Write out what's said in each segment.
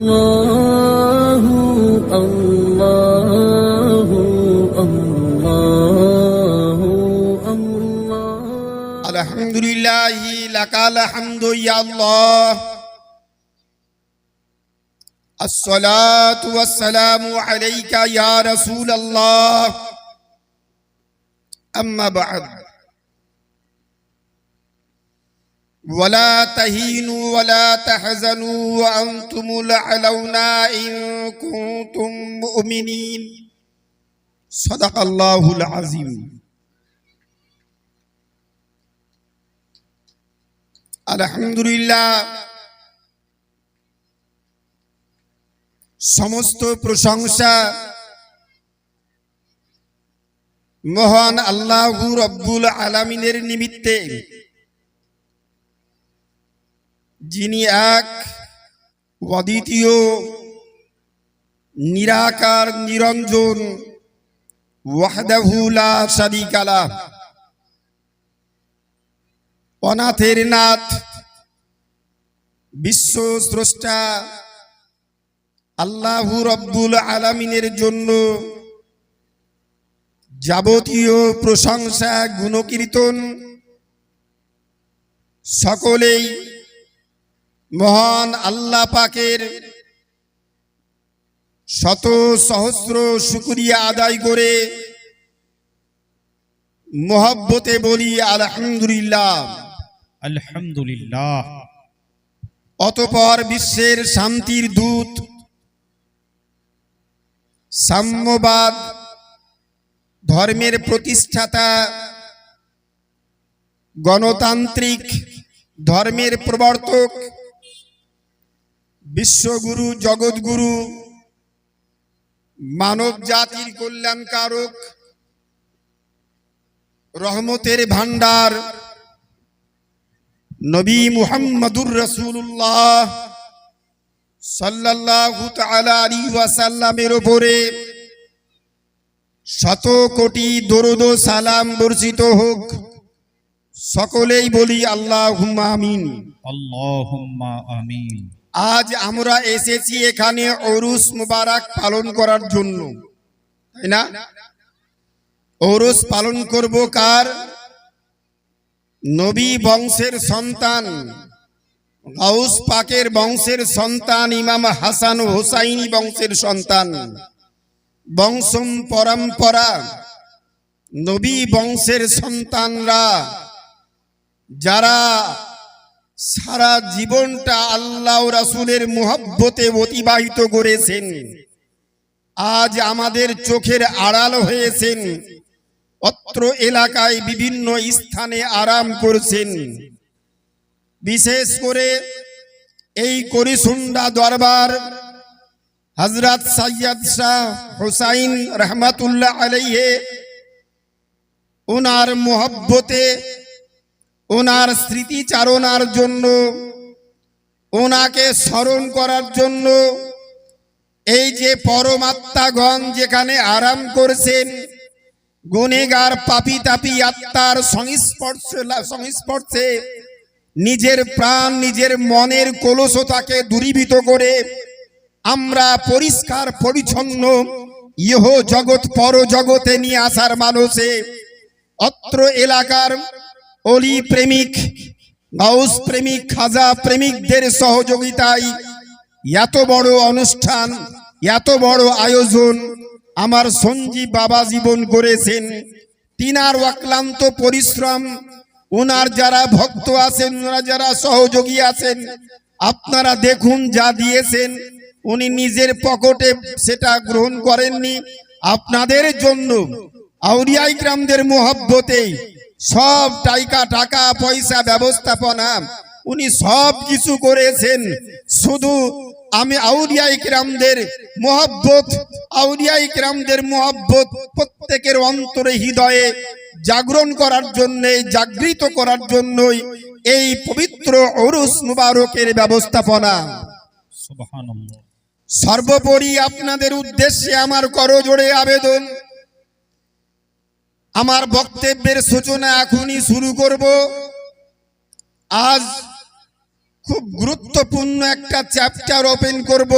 الله الله الله الله الحمد لله لك الحمد يا الله الصلاة والسلام عليك يا رسول الله أما بعد ولا تهينوا ولا تحزنوا وأنتم الأعلون إن كنتم مؤمنين صدق الله العظيم আলহামদুলিল্লাহ সমস্ত প্রশংসা মহান আল্লাহ রব্বুল আলামিনের নিমিত্তে, যিনি এক অদ্বিতীয় নিরাকার নিরঞ্জন ওয়াহদাহু লা শারীকা লাহ, অনাথের নাথ বিশ্ব স্রষ্টা আল্লাহ রব্বুল আলামিনের জন্য যাবতীয় প্রশংসা গুণকীর্তন সকলেই মহান আল্লাহ পাকের শত সহস্র শুকরিয়া আদায় করে মহব্বতে বলি আলহামদুলিল্লাহ আলহামদুলিল্লাহ। অতঃপর বিশ্বের শান্তির দূত, সাম্যবাদ ধর্মের প্রতিষ্ঠাতা, গণতান্ত্রিক ধর্মের প্রবর্তক, বিশ্বগুরু জগৎগুরু, মানব জাতির কল্যাণকারক, রহমতের ভান্ডার নবী মুহাম্মদুর রাসূলুল্লাহ সাল্লাল্লাহু তাআলা আলাইহি ওয়াসাল্লামের উপরে শত কোটি দরুদ ও সালাম বর্ষিত হোক। সকলেই বলি আল্লাহুম্মা আমিন। আল্লাহুম্মা আমিন। আজ আমরা এসেছি এখানে ওরুস মুবারক পালন করার জন্য, তাই না? ওরুস পালন করব কার? নবী বংশের সন্তান, গাউস পাকের বংশের সন্তান, ইমাম হাসান ও হুসাইনি বংশের সন্তান, বংশম পরম্পরা নবী বংশের সন্তানরা যারা সারা জীবনটা আল্লাহ ও রাসূলের মুহাব্বতে অতিবাহিত করেছেন, আজ আমাদের চোখের আড়াল হয়েছেন, অত্র এলাকায় বিভিন্ন স্থানে আরাম করছেন। বিশেষ করে এই করিসুন্ডা দরবার হযরত সৈয়দ শাহ হুসাইন রহমাতুল্লাহ আলাইহি, ওনার মুহাব্বতে, ওনার স্মৃতিচারণার জন্য, ওনাকে স্মরণ করার জন্য এই যে পরমাত্মাগণ যেখানে আরাম করছেন, গুনেগার পাপী তাপী আত্মার সংস্পর্শে নিজের প্রাণ, নিজের মনের কলুষতাকে দূরীভূত করে আমরা পরিষ্কার পরিচ্ছন্ন ইহ জগৎ পর জগতে নিয়ে আসার মানুষে অত্র এলাকার অলি প্রেমিক, গাউস প্রেমিক, খাজা প্রেমিকদের সহযোগিতায় এত বড় অনুষ্ঠান, এত বড় আয়োজন আমার সঞ্জীব বাবা জীবন করেছেন। তিনার অক্লান্ত পরিশ্রম, ওনার যারা ভক্ত আছেন, ওনারা যারা সহযোগী আছেন, আপনারা দেখুন যা দিয়েছেন, উনি নিজের পকেটে সেটা গ্রহণ করেননি, আপনাদের জন্য আউলিয়া ইকরামদের মুহাব্বতে সব টাকা পয়সা ব্যবস্থাপনা উনি সব কিছু করেছেন। শুধু আমি আউলিয়া ইকরামদের মুহাব্বত প্রত্যেকের অন্তরে হৃদয়ে জাগরণ করার জন্য, জাগৃত করার জন্যই এই পবিত্র উরুস মুবারকের ব্যবস্থাপনা। সুবহানাল্লাহ। সর্বোপরি আপনাদের উদ্দেশ্যে আমার করজোড়ে আবেদন, আমার বক্তব্যের সূচনা এখনই শুরু করব। আজ খুব গুরুত্বপূর্ণ একটা চ্যাপ্টার ওপেন করব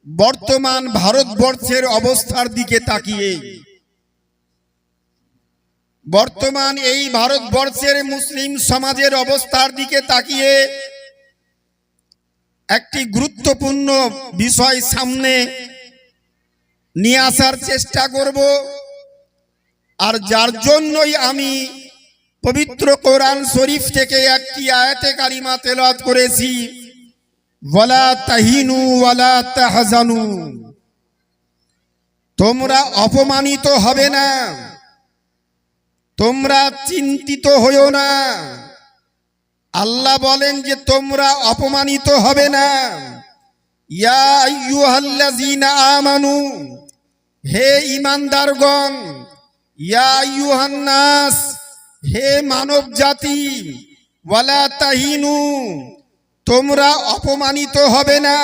বর্তমান ভারতবর্ষের অবস্থার দিকে তাকিয়ে। বর্তমান এই ভারতবর্ষের মুসলিম সমাজের অবস্থার দিকে তাকিয়ে একটি গুরুত্বপূর্ণ বিষয় সামনে নিয়ে আসার চেষ্টা করব। আর যার জন্যই আমি পবিত্র কোরআন শরীফ থেকে একটি আয়াতে কারিমা তেলাওয়াত করেছি, ওয়ালা তাহিনু ওয়ালা তাহজানু, তোমরা অপমানিত হবে না, তোমরা চিন্তিত হইও না। আল্লাহ বলেন যে তোমরা অপমানিত হবে না। ইয়া আইয়ুহাল্লাযীনা আমানু, হে ঈমানদারগণ, ইয়া আইয়ুহান নাস, হে মানব জাতি, ওয়ালা তাহিনু, তোমরা অপমানিত হবে না,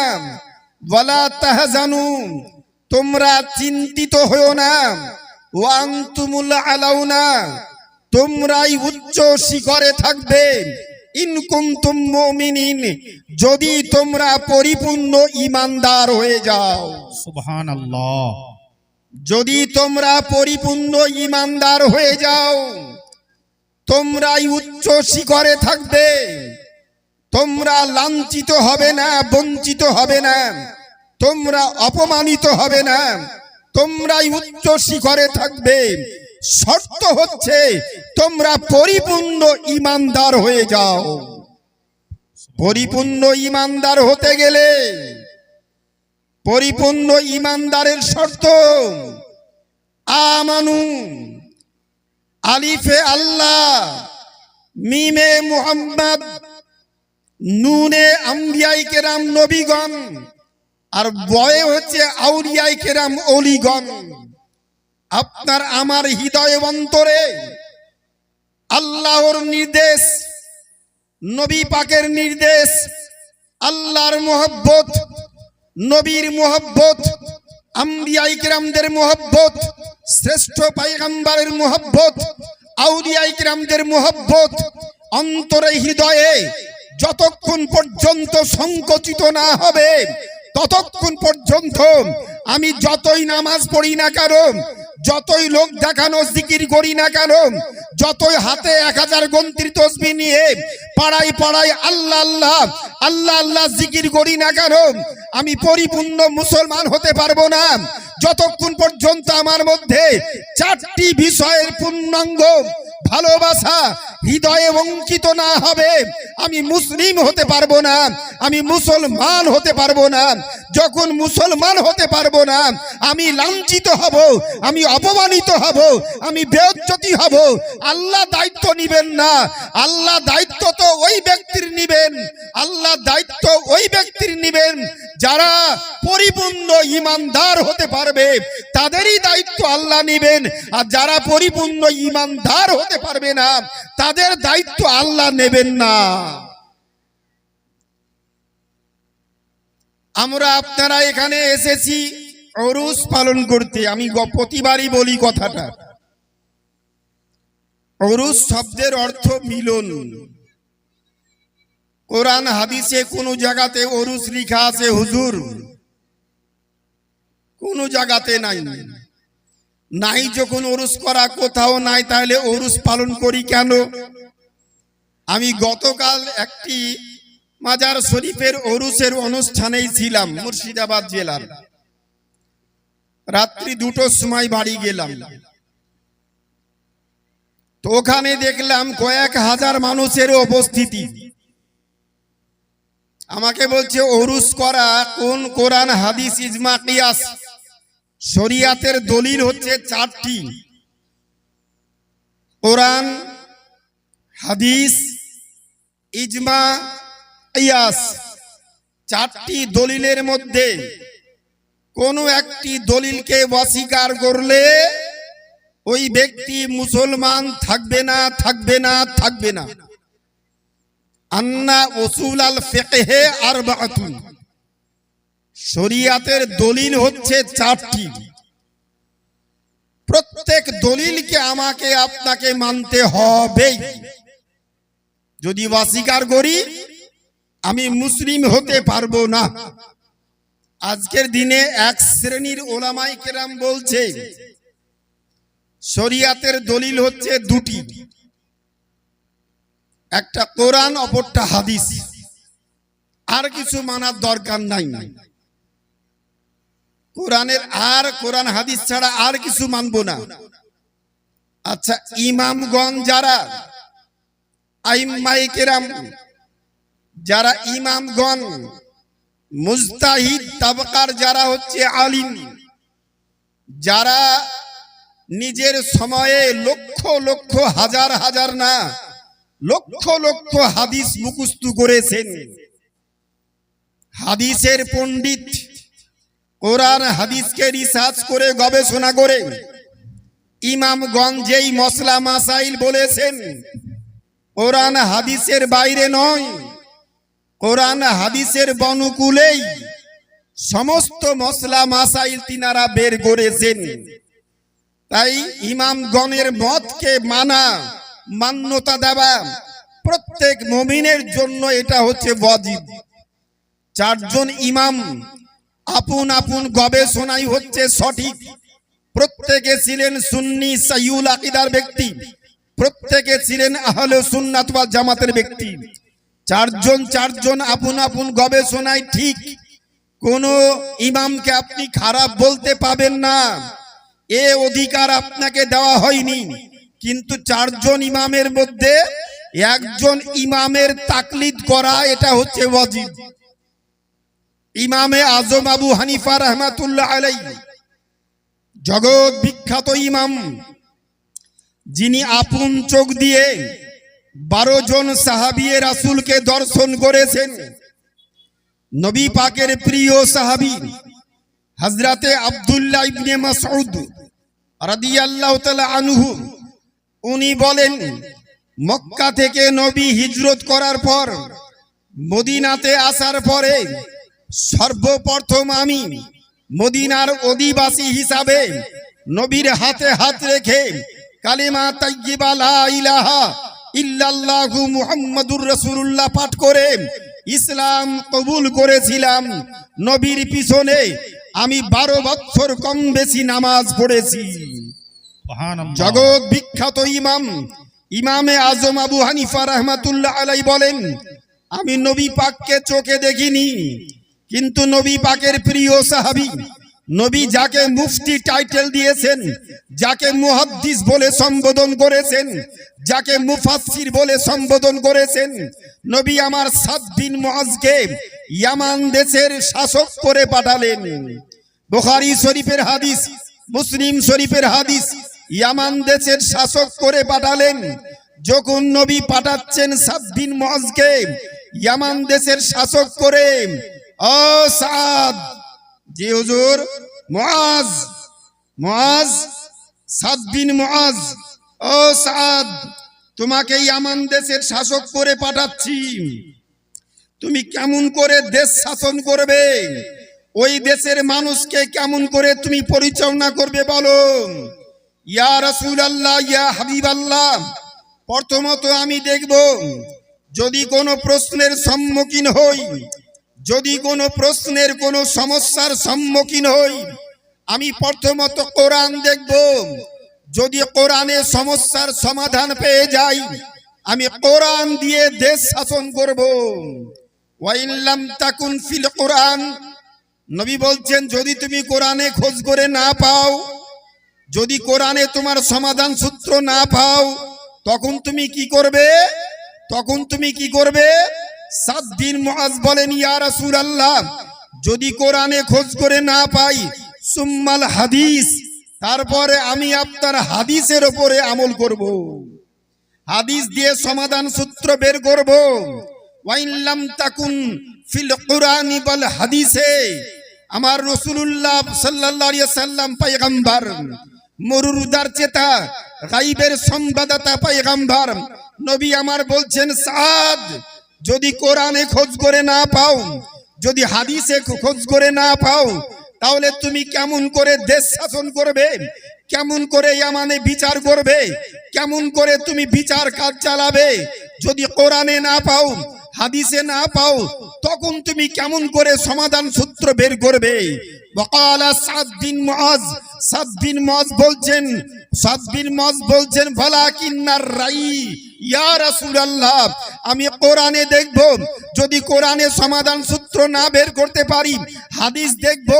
ওয়ালা তাহজানু, তোমরা চিন্তিত হইও না, ওয়া আনতুমুল আলাউনা, তোমরাই উচ্চ শিখরে থাকবে, ইন কুনতুম মুমিনিন, যদি তোমরা পরিপূর্ণ ঈমানদার হয়ে যাও। সুবহানাল্লাহ। যদি তোমরা পরিপূর্ণ ঈমানদার হয়ে যাও, তোমরাই উচ্চ শিখরে থাকবে, তোমরা লাঞ্ছিত হবে না, বঞ্চিত হবে না, তোমরা অপমানিত হবে না, তোমরাই উচ্চ শিখরে থাকবে। শর্ত হচ্ছে তোমরা পরিপূর্ণ ঈমানদার হয়ে যাও। পরিপূর্ণ ঈমানদার হতে গেলে, পরিপূর্ণ ঈমানদারের শর্ত, আমানু, আলিফে আল্লাহ, মিমে মুহাম্মদ, নুনে আম্বিয়ায়ে কেরাম নবীগণ, আর বয়ে হচ্ছে আউলিয়ায়ে কেরাম ওলিগণ। আপনার আমার হৃদয় অন্তরে আল্লাহর নির্দেশ, নবী পাকের নির্দেশ, আল্লাহর মোহব্বত, নবীর মোহব্বত, আম্বিয়ায়ে কেরামদের মোহব্বত, শ্রেষ্ঠ পয়গম্বরের মোহব্বত, আউলিয়ায়ে কেরামদের মোহব্বত অন্তরে হৃদয়ে যতক্ষণ পর্যন্ত সংকুচিত না হবে, ততক্ষণ পর্যন্ত আমি যতই নামাজ পড়ি না কেন, যতই লোক দেখানো জিকির করি না কেন, যতই হাতে 1000 গন্তির তসবিহ নিয়ে পাড়ায় পাড়ায় আল্লাহ আল্লাহ আল্লাহ আল্লাহ জিকির করি না কেন, আমি পরিপূর্ণ মুসলমান হতে পারবো না যতক্ষণ পর্যন্ত আমার মধ্যে 4টি বিষয়ের পূর্ণাঙ্গ ভালোবাসা হৃদয়ে অঙ্কিত না হবে। আমি মুসলিম হতে পারবো না, আমি মুসলমান হতে পারবো না। যখন মুসলমান হতে পারবো না, আমি লাঞ্ছিত হব, আমি অপমানিত হব, আমি বেইজ্জতি হব। আল্লাহ দায়িত্ব নিবেন না, আল্লাহ দায়িত্ব তো ওই ব্যক্তির নিবেন, আল্লাহ দায়িত্ব ওই ব্যক্তির নিবেন যারা পরিপূর্ণ ঈমানদার হতে পারবে, তাদেরই দায়িত্ব আল্লাহ নিবেন। আর যারা পরিপূর্ণ ঈমানদার হতে পারবে না, তাদের দায়িত্ব আল্লাহ নেবেন না। আমরা আপনারা এখানে এসেছি উরুস পালন করতে। আমি প্রতিবারই বলি কথাটা, উরুস শব্দের অর্থ মিলন। কোরআন হাদিসে কোন জায়গাতে উরুস লেখা আছে হুজুর? কোন জায়গাতে নাই। নাই যখন উরুস করা কোথাও নাই, তাহলে উরুস পালন করি কেন? আমি গতকাল একটি মাজার শরীফের উরুসের অনুষ্ঠানেই ছিলাম, মুর্শিদাবাদ জেলার। রাত্রি 2টোর সময় বাড়ি গেলাম, তো ওখানে দেখলাম কয়েক হাজার মানুষের উপস্থিতি। আমাকে বলছে উরুস করা কোন কোরআন হাদিস ইজমা কিয়াস শরিয়াতের দলিল হচ্ছে 4টি, কোরআন, হাদিস, ইজমা, কিয়াস। 4টি দলিলের মধ্যে কোন একটি দলিলকে অস্বীকার করলে ওই ব্যক্তি মুসলমান থাকবে না, থাকবে না, থাকবে না। আন্না উসুল আল ফিকহে আরবাআতুন, শরিয়াতের দলিল হচ্ছে 4টি। প্রত্যেক দলিলকে আমাকে আপনাকে মানতে হবে। যদি অস্বীকার করি আমি মুসলিম হতে পারবো না। আজকের দিনে এক শ্রেণীর ওলামায়ে কেরাম বলছে শরিয়াতের দলিল হচ্ছে দুটি, একটা কোরআন অপরটা হাদিস, আর কিছু মানার দরকার নাই। কোরআন হাদিস ছাড়া আর কিছু মানবো না। আচ্ছা, ইমামগণ যারা আইম্মায়ে কেরাম, যারা ইমামগণ মুজতাহিদ তাবকার যারা হচ্ছে আলিম, যারা নিজের সময়ে লক্ষ লক্ষ হাজার হাজার না লক্ষ লক্ষ হাদিস মুখস্থ করেছেন, হাদিসের পণ্ডিত, কোরআন হাদিসকে রিসার্চ করে গবেষণা করে ইমামগণ যেই মসলা মাসাইল বলেছেন কোরআন হাদিসের বাইরে নয়, কোরআন হাদিসের অনুকূলেই সমস্ত মসলা মাসাইল তিনারা বের করেছেন। তাই ইমামগণের মতকে মান্যতা দেওয়া প্রত্যেক মুমিনের জন্য এটা হচ্ছে ওয়াজিব। চারজন ইমাম আপন আপন গবেষণাই হচ্ছে সঠিক, প্রত্যেকে ছিলেন সুন্নি সাইয়ুল আকীদার ব্যক্তি, প্রত্যেকে ছিলেন আহলে সুন্নাত ওয়াল জামাতের ব্যক্তি। চারজন আপন আপন গবেষণায় ঠিক, কোন ইমামকে আপনি খারাপ বলতে পাবেন না, এ অধিকার আপনাকে দেওয়া হয়নি। কিন্তু চারজন ইমামের মধ্যে একজন ইমামের তাকলিদ করা এটা হচ্ছে ওয়াজিব। ইমামে আজম আবু হানিফা রাহমাতুল্লাহ আলাইহি, জগৎ বিখ্যাত ইমাম, যিনি আপন চোখ দিয়ে 12 জন সাহাবিয়ে রাসূলকে দর্শন করেছেন। নবী পাকের প্রিয় সাহাবী হযরতে আব্দুল্লাহ ইবনে মাসউদ রাদিয়াল্লাহু তাআলা আনহু, উনি বলেন মক্কা থেকে নবী হিজরত করার পর মদিনাতে আসার পরে সর্বপ্রথম আমি মদিনার অধিবাসী হিসাবে নবীর হাতে হাত রেখে কালিমা তাইয়্যিবা লা ইলাহা ইল্লাল্লাহু মুহাম্মাদুর রাসূলুল্লাহ পাঠ করে ইসলাম কবুল করেছিলাম। নবীর পিছনে আমি 12 বছর কম বেশি নামাজ পড়েছি। সুবহানাল্লাহ। জগৎ বিখ্যাত ইমামে আজম আবু হানিফা রাহমাতুল্লাহ আলাইহি বলেন আমি নবী পাককে চোখে দেখিনি, কিন্তু নবী পাকের প্রিয় সাহাবী, নবী যাকে মুফতি টাইটেল দিয়েছেন, যাকে মুহাদ্দিস বলে সম্বোধন করেছেন, যাকে মুফাসসির বলে সম্বোধন করেছেন, নবী আমার 7 দিন মুআজকে ইয়ামান দেশের শাসক করে পাঠালেন। বুখারী শরীফের হাদিস, মুসলিম শরীফের হাদিস, ইয়ামান দেশের শাসক করে পাঠালেন। যখন নবী পাঠাচ্ছেন 7 দিন মুআজকে ইয়ামান দেশের শাসক করে, ও সাদ, জি হুজুর, মুআজ 7 দিন মুআজ, ও সাদ, তোমাকে ইয়ামান দেশের শাসক করে পাঠাচ্ছি, তুমি কেমন করে দেশ শাসন করবে, ওই দেশের মানুষকে কেমন করে তুমি পরিচালনা করবে বলো। ইয়া রাসূলুল্লাহ, ইয়া হাবিবাল্লাহ, প্রথমত আমি দেখব যদি কোনো প্রশ্নের সম্মুখীন হই, যদি কোনো প্রশ্নের কোনো সমস্যার সম্মুখীন হই, আমি প্রথমত কোরআন দেখব। যদি কোরআনে সমস্যার সমাধান পেয়ে যাই, আমি কোরআন দিয়ে দেশ শাসন করব। ওয়া ইন লাম তাকুন ফিল কোরআন, নবী বলছেন যদি তুমি কোরআনে খোঁজ করে না পাও, যদি কোরআনে তোমার সমাধান সূত্র না পাও, তখন তুমি কি করবে? 7 দিন মুআজ বলেন ইয়া রাসূলুল্লাহ, যদি কোরআনে খোঁজ করে না পাই, সুম্মাল হাদিস, তারপরে আমি আপনার হাদিসের উপরে আমল করব, হাদিস দিয়ে সমাধান সূত্র বের করব। ওয়া ইন লাম তাকুন ফিল কুরআনি বাল হাদিসে, আমার রাসূলুল্লাহ সাল্লাল্লাহু আলাইহি সাল্লাম পয়গম্বর, মরুরুদার চেতা, গায়বের সংবাদদাতা পয়গম্বর, নবী আমার বলছেন সাদ, যদি কোরআনে খোঁজ করে না পাও, যদি হাদিসে খোঁজ করে না পাও, তাহলে তুমি কেমন করে দেশ শাসন করবে, কেমন করে ইয়ামানে বিচার করবে, কেমন করে তুমি বিচার কাজ চালাবে? যদি কোরআনে না পাও, হাদিসে না পাও তখন তুমি কেমন করে সমাধান সূত্র বের করবে? ওয়াকালা সাদ বিন মুআজ বলছেন ভালাকিন্নার রাই ইয়া রাসূলুল্লাহ, আমি কোরআনে দেখব, যদি কোরআনে সমাধান সূত্র না বের করতে পারি, হাদিস দেখব,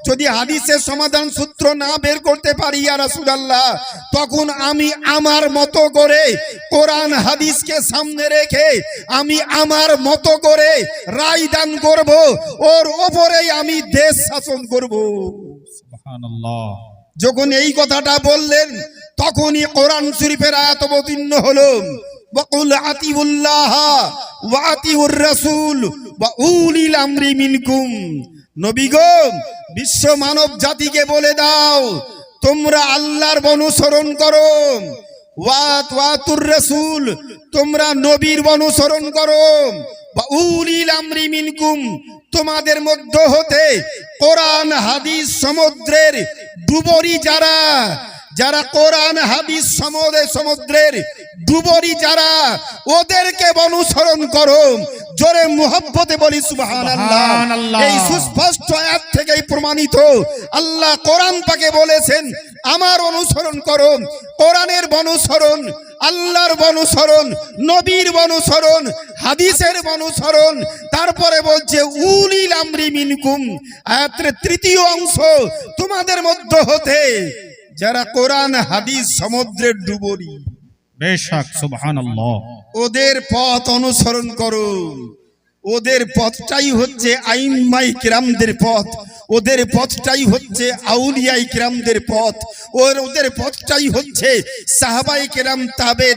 যদি হাদিসের সমাধান সূত্র না বের করতে পারি ইয়া রাসূলুল্লাহ, তখন আমি আমার মতো করে কোরআন হাদিসকে সামনে রেখে আমি আমার মতো করে রায় দান করব, ওর ওপরেই আমি দেশ শাসন করব। সুবহানাল্লাহ। যখন এই কথাটা বললেন তখনই কোরআন শরীফের আয়াত অবতীর্ণ হলো, ওয়াকুল আতিউল্লাহ ওয়া আতিউর রাসূল ওয়া উলিল আমরি মিনকুম। নবী গো, বিশ্ব মানব জাতিকে বলে দাও তোমরা আল্লাহর অনুসরণ করো, ওয়াতুর রাসূল, তোমরা নবীর অনুসরণ করো, ওয়া উলিল আমরি মিনকুম, তোমাদের মধ্য হতে কোরআন হাদিস সমুদ্রের ডুবুরি যারা কোরআন হাদিস সমুদ্রের ডুবুরি যারা, ওদেরকে অনুসরণ করো। জোরে মুহাব্বতে বলি সুবহানাল্লাহ। এই সুস্পষ্ট আয়াত থেকেই প্রমাণিত, আল্লাহ কোরআন পাকে বলেছেন আমার অনুসরণ করো, কোরআনের অনুসরণ, আল্লাহর অনুসরণ, নবীর অনুসরণ, হাদিসের অনুসরণ। তারপরে বলছে উলিল আমরি মিনকুম, আয়াতের তৃতীয় অংশ, তোমাদের মধ্যে হতে যারা কোরআন হাদিস সমুদ্রের ডুবুরি, বেশক সুবহানাল্লাহ, ওদের পথ অনুসরণ করো। ওদের পথটাই হচ্ছে আইম্মাই কিরামদের পথ, ওদের পথটাই হচ্ছে আউলিয়াই কিরামদের পথ, ওদের পথটাই হচ্ছে সাহাবাই কিরাম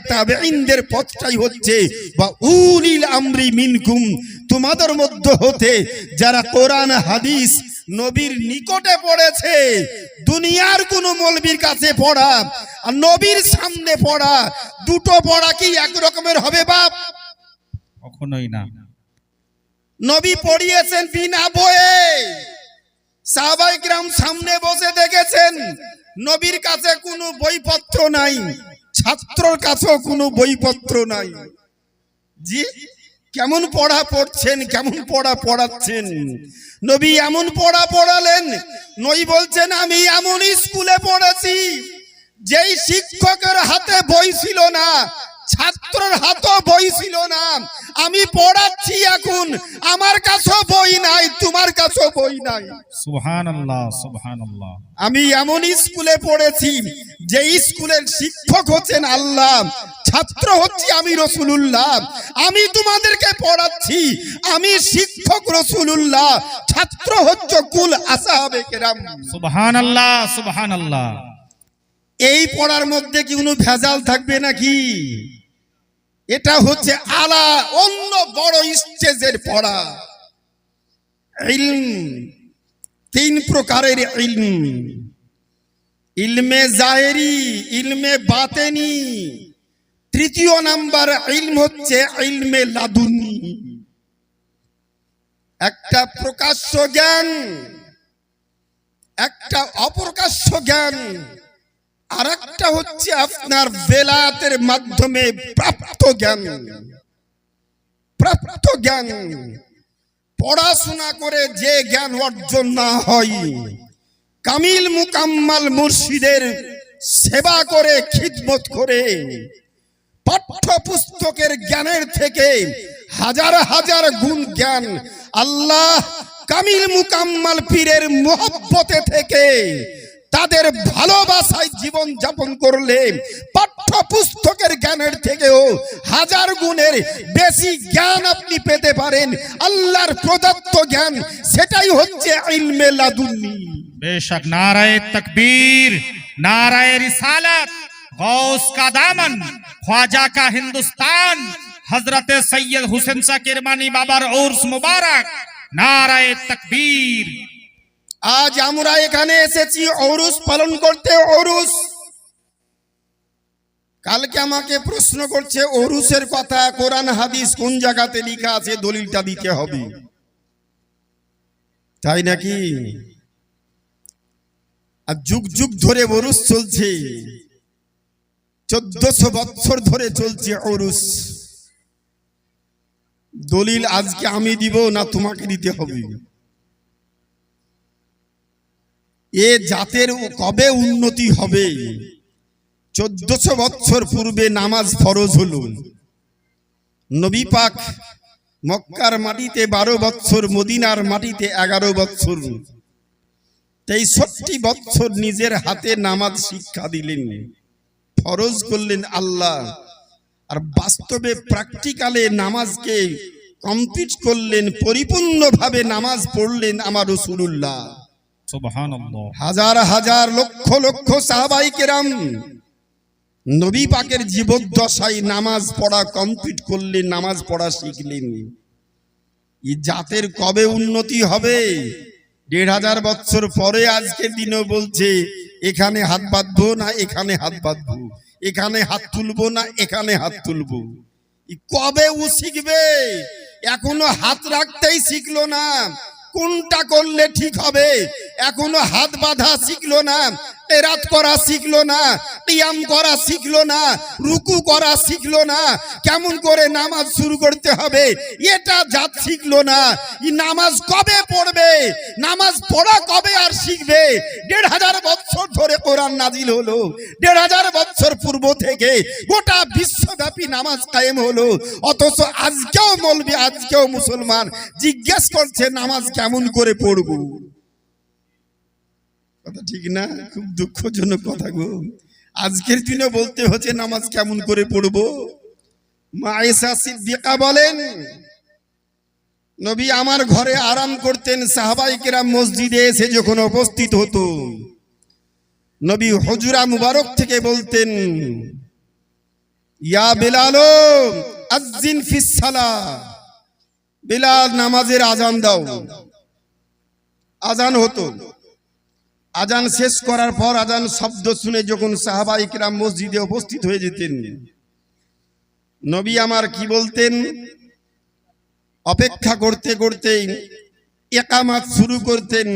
তাবেঈনদের পথটাই হচ্ছে বা উলিল আমরি মিনকুম, তোমাদের মধ্যে হতে যারা কোরআন হাদিস নবীর নিকটে পড়েছে। দুনিয়ার কোন মৌলবীর কাছে পড়া আর নবীর সামনে পড়া, দুটো পড়া কি এক রকমের হবে বাপ? কখনোই না। নবী পড়িয়েছেন বিনা বইয়ে, সাহাবায়ে কিরাম সামনে বসে দেখেছেন, নবীর কাছে কোনো বইপত্র নাই, ছাত্রর কাছেও কোনো বইপত্র নাই। জি, কেমন পড়া পড়ছেন, কেমন পড়া পড়াচ্ছেন? নবী এমন পড়া পড়ালেন, নবী বলছেন আমি এমন স্কুলে পড়েছি যেই শিক্ষকের হাতে বই ছিল না, ছাত্রর হাতে বই ছিল না, আমি পড়াচ্ছি এখন, আমার কাছে বই নাই, তোমার কাছে বই নাই। সুবহানাল্লাহ সুবহানাল্লাহ। আমি এমন স্কুলে পড়েছি যে স্কুলের শিক্ষক হচ্ছেন আল্লাহ, ছাত্র হচ্ছি আমি রাসূলুল্লাহ, আমি তোমাদেরকে পড়াচ্ছি, আমি শিক্ষক রাসূলুল্লাহ, ছাত্র হচ্ছে কুল আসহাবে কেরাম। সুবহানাল্লাহ সুবহানাল্লাহ। এই পড়ার মধ্যে কি কোনো ভেজাল থাকবে নাকি? এটা হচ্ছে আলা অন্য বড় স্টেজের পড়া। ইলম তিন প্রকারের ইলম, ইলমে জাহেরি, ইলমে বাতেনি, তৃতীয় নাম্বার ইলম হচ্ছে ইলমে লাদুনি। একটা প্রকাশ্য জ্ঞান, একটা অপ্রকাশ্য জ্ঞান, আর একটা হচ্ছে আপনার বেলায়েতের মাধ্যমে প্রাপ্ত জ্ঞান। প্রাপ্ত জ্ঞান, পড়াশোনা করে যে জ্ঞান অর্জন না হয়, কামিল মুকাম্মাল মুর্শিদের সেবা করে খিদমত করে পাঠ্য পুস্তকের জ্ঞানের থেকে হাজার হাজার গুণ জ্ঞান আল্লাহ কামিল মুকাম্মাল পীরের মুহাব্বতে থেকে তাদের ভালোবাসায় জীবন যাপন করলে পাঠ্য পুস্তকের জ্ঞানের থেকেও হাজার গুণের বেশি জ্ঞান আপনি পেতে পারেন। আল্লাহর প্রদত্ত জ্ঞান, সেটাই হচ্ছে ইলমে লাদুনি। बेशक नाराए तकबीर, नाराए रिसालत, गौस का दामन, ख्वाजा का हिंदुस्तान, हजरत सैयद हुसैन शाह किरमानी बाबर उर्स मुबारक, नाराए तकबीर। আজ আমরা এখানে এসেছি ঔরুস পালন করতে। ঔরুস, কালকে আমাকে প্রশ্ন করছে ঔরুসের কথা কোরআন হাদিস কোন জায়গাতে লেখা আছে, দলিলটা দিতে হবে, তাই নাকি? আর যুগ যুগ ধরে ঔরুস চলছে, 1400 বছর ধরে চলছে ঔরুস। দলিল আজকে আমি দিব না তোমাকে দিতে হবে? এ জাতের কবে উন্নতি হবে? 1400 বছর পূর্বে নামাজ ফরজ হলো। নবী পাক মক্কার মাটিতে 12 বছর, মদিনার মাটিতে 11 বছর, 63 বছর নিজের হাতে নামাজ শিক্ষা দিলেন, ফরজ করলেন আল্লাহ। আর বাস্তবে প্র্যাকটিক্যালে নামাজকে কমপ্লিট করলেন, পরিপূর্ণভাবে নামাজ পড়লেন আমার রাসূলুল্লাহ। সুবহানাল্লাহ। হাজার হাজার লক্ষ লক্ষ সাহাবায়ে কেরাম নবী পাকের জীবদ্দশায় নামাজ পড়া কমপ্লিট করলেন, নামাজ পড়া শিখলেন। এই জাতের কবে উন্নতি হবে? 1500 বছর পরে আজকের দিনও বলছে এখানে হাত বাঁধবো না এখানে হাত বাঁধবো, এখানে হাত তুলবো না এখানে হাত তুলবো। কবে ও শিখবে? এখনো হাত রাখতেই শিখলো না। কোনটা করলে ঠিক হবে এখনো হাত বাঁধা শিখলো না, কেরাত করা শিখলো না, কিয়াম করা শিখলো না, রুকু করা শিখলো না, কেমন করে নামাজ শুরু করতে হবে এটা জাত শিখলো না। এই নামাজ কবে পড়বে? নামাজ পড়া কবে আর শিখবে? 1500 বছর ধরে কোরআন নাজিল হলো, 1500 বছর পূর্ব থেকে গোটা বিশ্বব্যাপী নামাজ কায়েম হলো, অথচ আজকেও মৌলবি, আজকেও মুসলমান জিজ্ঞেস করছে নামাজ কেমন করে পড়বো। কথা ঠিক না? খুব দুঃখজনক কথা গো। আজকের দিনে বলতে হচ্ছে নামাজ কেমন করে পড়বো। মা আয়েশা সিদ্দিকা বলেন, নবী আমার ঘরে আরাম করতেন, সাহাবায়ে কেরাম মসজিদে এসে যখন উপস্থিত হতো, নবী হুজরা মুবারক থেকে বলতেন, ইয়া বেলাল আযজিন ফিস সালাহ, বেলাল নামাজের আজান দাও। আজান হতো, আজান শেষ করার পর আজান শব্দ শুনে যখন সাহাবায়ে কেরাম মসজিদে উপস্থিত হয়ে যেতেন, নবী আমার কি বলতেন? অপেক্ষা করতে করতে ইকামত শুরু করতেন,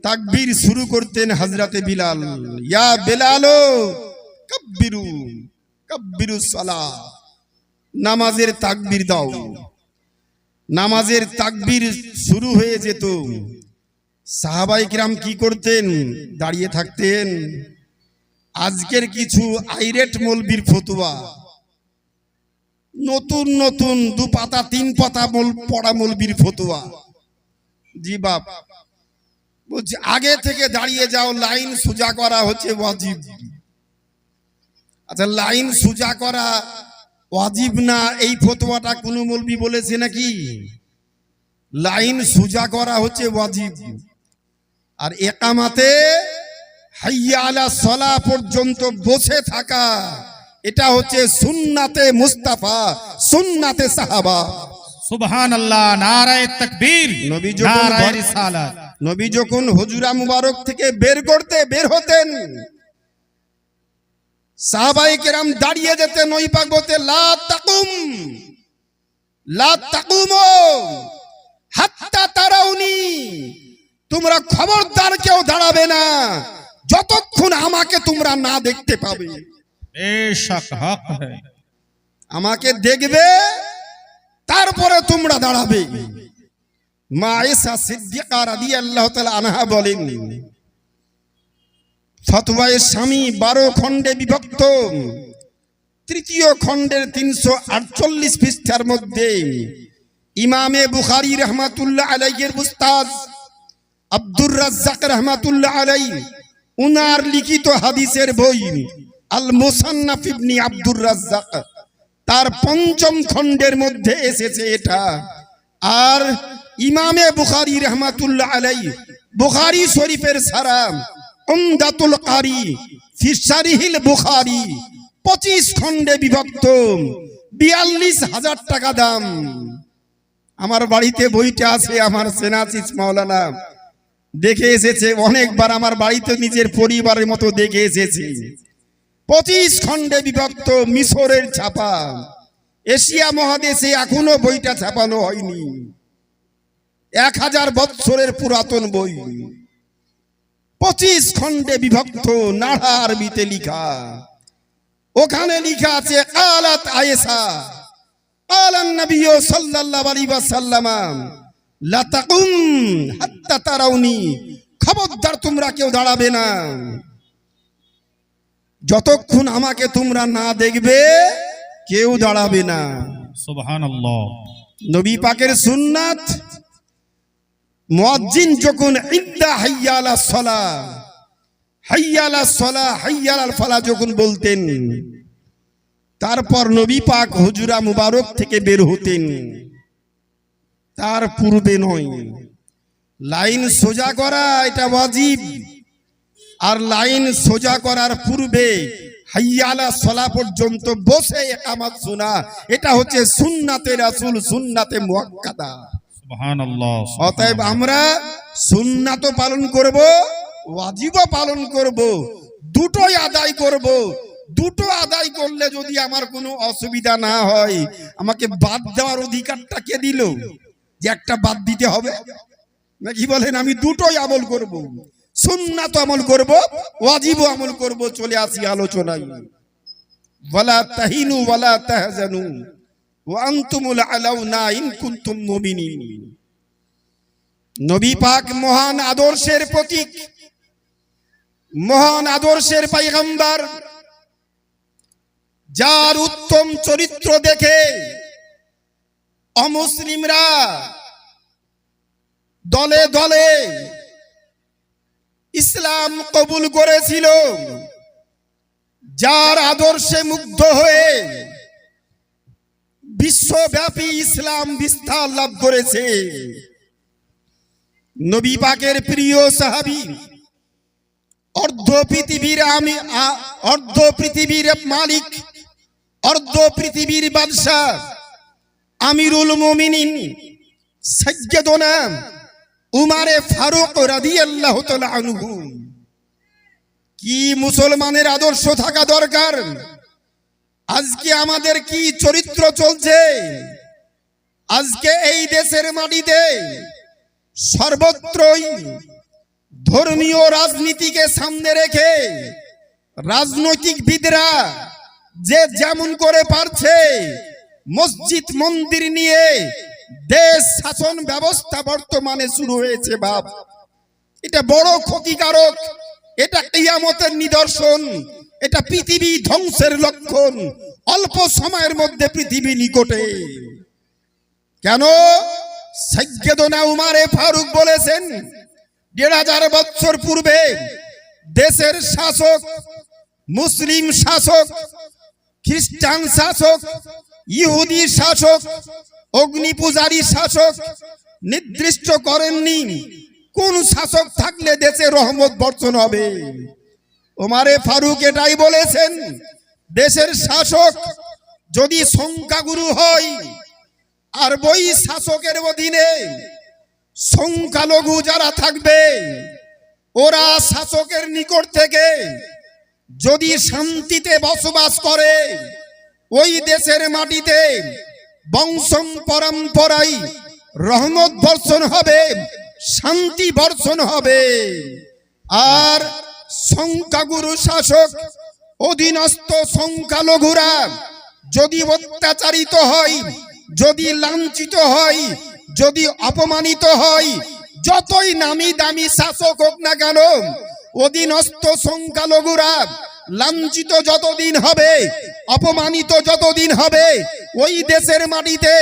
তাকবীর শুরু করতেন হযরতে বিলাল, ইয়া বেলাল কাব্বিরু কাব্বিরু সালাহ, নামাজের তাকবীর দাও। নামাজের তাকবীর শুরু হয়ে যেত, সাহাবায়ে কিরাম কি করতেন? দাঁড়িয়ে থাকতেন। আজকের কিছু আইরেট মৌলবীর ফতোয়া, নতুন নতুন 2 পাতা 3 পাতা পড়া মৌলবীর ফতোয়া, জি বাপ বলছি আগে থেকে দাঁড়িয়ে যাও, লাইন সোজা করা হচ্ছে ওয়াজিব। আচ্ছা, লাইন সোজা করা ওয়াজিব না, এই ফতোয়াটা কোন মৌলবী বলেছে নাকি? লাইন সোজা করা হচ্ছে ওয়াজিব। আর ইকামাতে হাইয়া আলা সালাহ পর্যন্ত বসে থাকা এটা হচ্ছে সুন্নাতে মুস্তাফা, সুন্নাতে সাহাবা। সুবহানাল্লাহ, নারায়ে তাকবীর, নারায়ে রিসালাত। নবী যখন হুজরা মুবারক থেকে বের হতেন, সাহাবায়ে কেরাম দাঁড়িয়ে যেতেন, ওই পাক বলতে লা তাকুমু হাত্তা তারাউনি, তোমরা খবরদার কেউ দাঁড়াবে না যতক্ষণ আমাকে তোমরা না দেখতে পাবে। বেশক হক হ্যায়, আমাকে দেখবে তারপরে তোমরা দাঁড়াবে। মা আয়েশা সিদ্দিকা রাদিয়াল্লাহু তাআলা আনহা বলেন, ফতোয়ায়ে শামী 12 খণ্ডে বিভক্ত, তৃতীয় খণ্ডের 348 পৃষ্ঠার মধ্যে ইমামে বুখারী রাহমাতুল্লাহ আলাইহির উস্তাদ আব্দুর রাজ্জাক রাহমাতুল্লাহ আলাইহি উনার লিখিত হাদিসের বই আল মুসান্নাফ ইবনে আব্দুর রাজ্জাক তার 5ম খণ্ডের মধ্যে এসেছে এটা। আর ইমামে বুখারী রাহমাতুল্লাহ আলাইহি বুখারী শরীফের সারা উমদাতুল কারি ফি শারহিল বুখারী 25 খণ্ডে বিভক্ত, 42,000 টাকা দাম। আমার বাড়িতে বইটা আছে, আমার সেনাচিস মাওলানা দেখে এসেছে অনেকবার, আমার বাড়িতে নিজের পরিবারের মতো দেখে এসেছি। 25 খণ্ডে বিভক্ত, মিশরের ছাপা, এশিয়া মহাদেশে এখনো বইটা ছাপানো হয়নি। 1000 বছরের পুরাতন বই, 25 খণ্ডে বিভক্ত, নাড়া আরবিতে লিখা। ওখানে লিখা আছে কালাত আয়েশা, قال النبي صلى الله عليه وسلم لا تقم حتى تروني খবরদার তোমরা কেউ দাঁড়াবে না যতক্ষণ আমাকে তোমরা না দেখবে কেউ দাঁড়াবে না। সুবহানাল্লাহ। নবী পাকের সুন্নাত মুয়াজ্জিন যখন ইদ্দা হাইয়া আলাস সালাহ হাইয়া আলাস সালাহ হাইয়া আলাল ফালাহ যখন বলতেন তারপর নবী পাক হুজরা মুবারক থেকে বের হতেন, তার পূর্বে নয়। লাইন সোজা করা এটা ওয়াজিব, আর লাইন সোজা করার পূর্বে হাইয়া আলাস সালাহ পর্যন্ত বসে ইকামত শোনা এটা হচ্ছে সুন্নাতে রাসূল, সুন্নাতে মুআক্কাদা। সুবহানাল্লাহ। অতএব আমরা সুন্নাতও পালন করব, ওয়াজিবও পালন করব, দুটোই আদায় করব। দুটো আদায় করলে যদি আমার কোনো অসুবিধা না হয়, আমাকে বাদ দেওয়ার অধিকারটা কে দিল যে একটা বাদ দিতে হবে? নাকি বলেন আমি দুটোই আমল করব, সুন্নাত আমল করব, ওয়াজিবও আমল করব। চলে আসি আলোচনায়। ওয়ালা তাহিনু ওয়ালা তাহজানু ওয়া আনতুমুল আলাউনা ইন কুনতুম মুমিনিন। নবী পাক মহান আদর্শের প্রতীক, মহান আদর্শের পয়গম্বর, যার উত্তম চরিত্র দেখে অমুসলিমরা দলে দলে ইসলাম কবুল করেছিল, যার আদর্শে মুগ্ধ হয়ে বিশ্বব্যাপী ইসলাম বিস্তার লাভ করেছে। নবী পাকের প্রিয় সাহাবী, অর্ধ পৃথিবীর মালিক, অর্ধ পৃথিবীর বাদশা, আমিরুল মুমিনিন সাইয়্যিদুনা উমারে ফারুক রাদিয়াল্লাহু তাআলা আনহু। কি মুসলমানের আদর্শ থাকা দরকার! আজকে আমাদের কি চরিত্র চলছে? আজকে এই দেশের মাটিতে সর্বত্রই ধর্মীয় রাজনীতিকে সামনে রেখে রাজনৈতিকবিদরা যে যেমন করে পারছে মসজিদ মন্দির নিয়ে দেশ শাসন ব্যবস্থা বর্তমানে শুরু হয়েছে। বাপ, এটা বড় ক্ষতিকারক, এটা কিয়ামতের নিদর্শন, এটা পৃথিবী ধ্বংসের লক্ষণ। অল্প সময়ের মধ্যে পৃথিবী নিকটে। কেন? সাইয়্যিদুনা উমারে ফারুক বলেছেন ১৫০০ বছর পূর্বে দেশের শাসক, মুসলিম শাসক, খ্রিস্টান শাসক, ইহুদি শাসক, অগ্নি পূজারী শাসক নির্দিষ্ট করেননি কোন শাসক থাকলে দেশে রহমত বর্ষণ হবে। ওমারে ফারুক এটাই বলেছেন, দেশের শাসক যদি সংখ্যাগুরু হয় আর ওই শাসকের অধীনে সংখ্যালঘু যারা থাকবে ওরা শাসকের নিকট থেকে যদি শান্তিতে বসবাস করে, ওই দেশের মাটিতে বংশম পরম্পরায় রহমত বর্ষণ হবে, শান্তি বর্ষণ হবে। আর সংখ্যাগুরু শাসক অধীনস্থ সংখ্যালঘুরা যদি অত্যাচারিত হয়, যদি লাঞ্ছিত হয়, যদি অপমানিত হয়, যতই নামি দামি শাসক হোক না কেন, অধীনস্থ সংখ্যালঘুরা লাঞ্ছিত যতদিন হবে, অপমানিত যতদিন হবে, ওই দেশের মাটিতে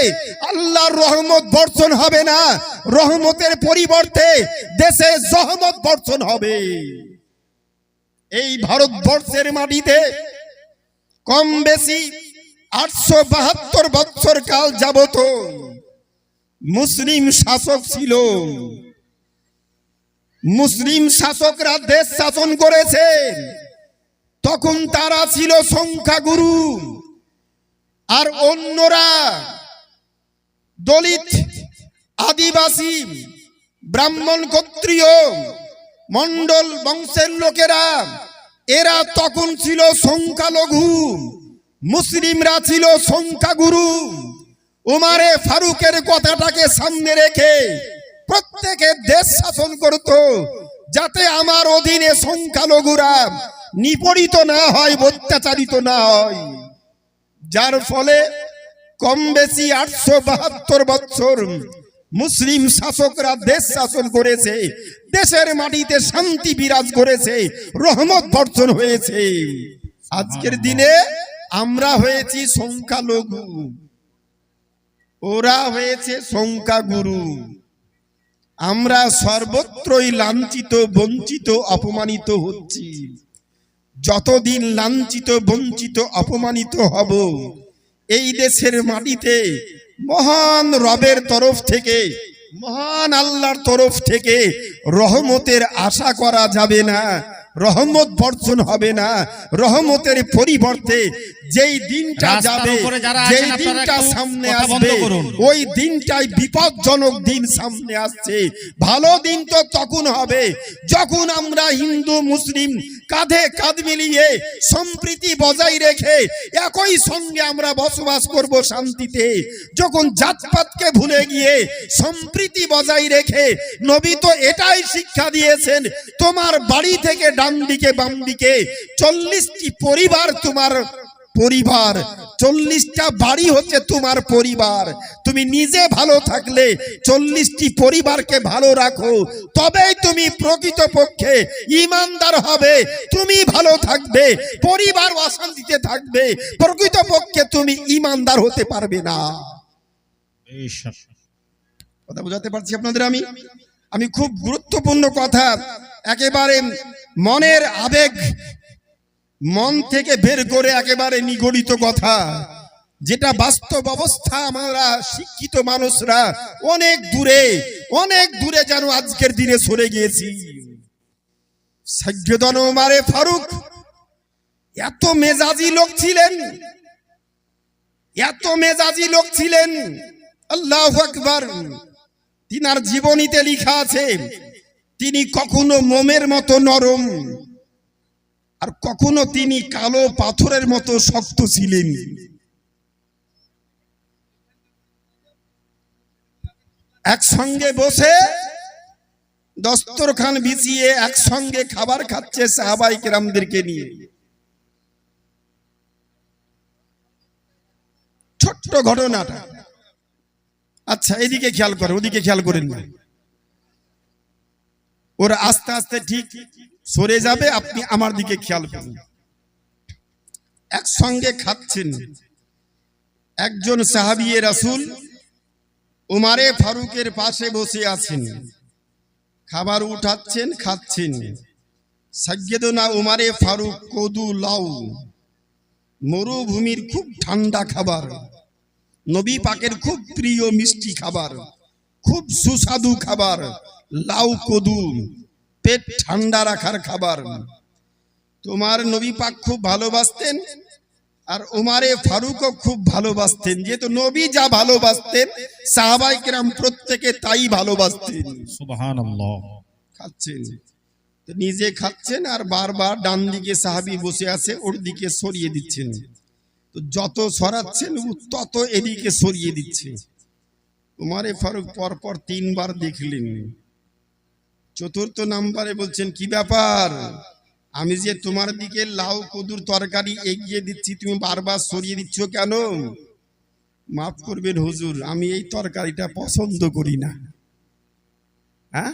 আল্লাহর রহমত বর্ষণ হবে না। রহমতের পরিবর্তে দেশে জহমত বর্ষণ হবে। এই ভারতবর্ষের মাটিতে কম বেশি ৮৭২ বছর কাল যাবত মুসলিম শাসক ছিল। মুসলিম শাসকরা দেশ শাসন করেছে, তখন তারা ছিল সংখ্যাগুরু, আর অন্যরা দলিত, আদিবাসী, ব্রাহ্মণ, ক্ষত্রিয়, মন্ডল বংশের লোকেরা, এরা তখন ছিল সংখ্যালঘু, মুসলিমরা ছিল সংখ্যাগুরু। উমারে ফারুকের কথাটাকে সামনে রেখে প্রত্যেকে দেশ শাসন করত, যাতে আমার অধীনে সংখ্যালঘুরা নিপীড়িত না হয়, অত্যাচারিত না হয়। যার ফলে কম বেশি 872 বছর মুসলিম শাসকরা দেশ শাসন করেছে, দেশের মাটিতে শান্তি বিরাজ করেছে, রহমত বর্ষণ হয়েছে। আজকের দিনে আমরা হয়েছি সংখ্যালঘু, ওরা হয়েছে সংখ্যাগুরু। আমরা সর্বত্রই লাঞ্ছিত, বঞ্চিত, অপমানিত হচ্ছি। যতদিন লাঞ্ছিত, বঞ্চিত, অপমানিত হব, এই দেশের মাটিতে মহান রবের তরফ থেকে, মহান আল্লাহর তরফ থেকে রহমতের আশা করা যাবে না, রহমত বর্ষণ হবে না। রহমতের পরিবর্তে যেই দিনটা যাবে, যেই দিনটা সামনে আসবে, ওই দিনটাই বিপজ্জনক দিন সামনে আসছে। ভালো দিন তো তখন হবে যখন আমরা হিন্দু মুসলিম কাঁধে কাঁধ মিলিয়ে সম্প্রীতি বজায় রেখে একই সঙ্গে আমরা বসবাস করব শান্তিতে। যখন জাতপাতকে ভুলে গিয়ে সম্প্রীতি বজায় রেখে, নবী তো এটাই শিক্ষা দিয়েছেন, তোমার বাড়ি থেকে ডান দিকে বাম দিকে 40টি পরিবার তোমার পরিবার, 40টা বাড়ি হচ্ছে তোমার পরিবার। তুমি নিজে ভালো থাকলে 40টি পরিবারকে ভালো রাখো, তবেই তুমি প্রকৃতপক্ষে ঈমানদার হবে। তুমি ভালো থাকবে, পরিবার অশান্তিতে থাকবে, প্রকৃতপক্ষে তুমি ঈমানদার হতে পারবে না। কথা বোঝাতে পারছি আপনাদের? আমি খুব গুরুত্বপূর্ণ কথা, একেবারে মনের আবেগ, মন থেকে বের করে একেবারে নিগড়িত কথা, যেটা বাস্তব অবস্থা। আমরা শিক্ষিত মানুষরা অনেক দূরে যেন আজকের দিনে সরে গিয়েছি। সাইয়্যিদনা উমরে ফারুক এত মেজাজি লোক ছিলেন, এত মেজাজি লোক ছিলেন, আল্লাহু আকবার। তিনার জীবনীতে লেখা আছে, তিনি কখনো মোমের মতো নরম, আর কখনো তিনি কালো পাথরের মতো শক্ত ছিলেন। একসঙ্গে বসে দস্তরখান বিছিয়ে একসঙ্গে খাবার খাচ্ছে সাহাবায়ে কেরামদেরকে নিয়ে। ছোট্ট ঘটনাটা, আচ্ছা এদিকে খেয়াল করে, ওদিকে খেয়াল করেন না। ওরা আস্তে আস্তে ঠিক সরে যাবে, আপনি আমার দিকে খেয়াল করুন। একসঙ্গে খাচ্ছেন, একজন সাহাবিয়ে রাসূল উমরে ফারুকের পাশে বসে আছেন, খাবার উঠাচ্ছেন, খাচ্ছেন। সাইয়্যিদনা উমরে ফারুক কদু লাউ, মরুভূমির খুব ঠান্ডা খাবার, নবী পাকের খুব প্রিয় মিষ্টি খাবার, খুব সুস্বাদু খাবার, লাউ কদু, পেট ঠান্ডা রাখার খাবার। তোমার নবী পাক খুব ভালোবাসতেন, আর উমরে ফারুকও খুব ভালোবাসতেন। যেহেতু নবী যা ভালোবাসতেন, সাহাবায়ে কেরাম প্রত্যেকে তাই ভালোবাসতেন। সুবহানাল্লাহ। খাচ্ছেন, তো নিজে খাচ্ছেন আর বারবার ডান দিকে সাহাবী বসে আছে, ওর দিকে সরিয়ে দিচ্ছেন। তো যত সরাচ্ছেন তত এদিকে সরিয়ে দিচ্ছে। উমরে ফারুক পরপর 3 বার দেখলেন। চতুর্থ নাম্বারে বলছেন, কি ব্যাপার, আমি যে তোমার দিকে লাউ কদুর তরকারি এগিয়ে দিচ্ছি, তুমি বারবার সরিয়ে দিচ্ছ কেন? মাফ করবেন হুজুর, আমি এই তরকারিটা পছন্দ করি না। হ্যাঁ,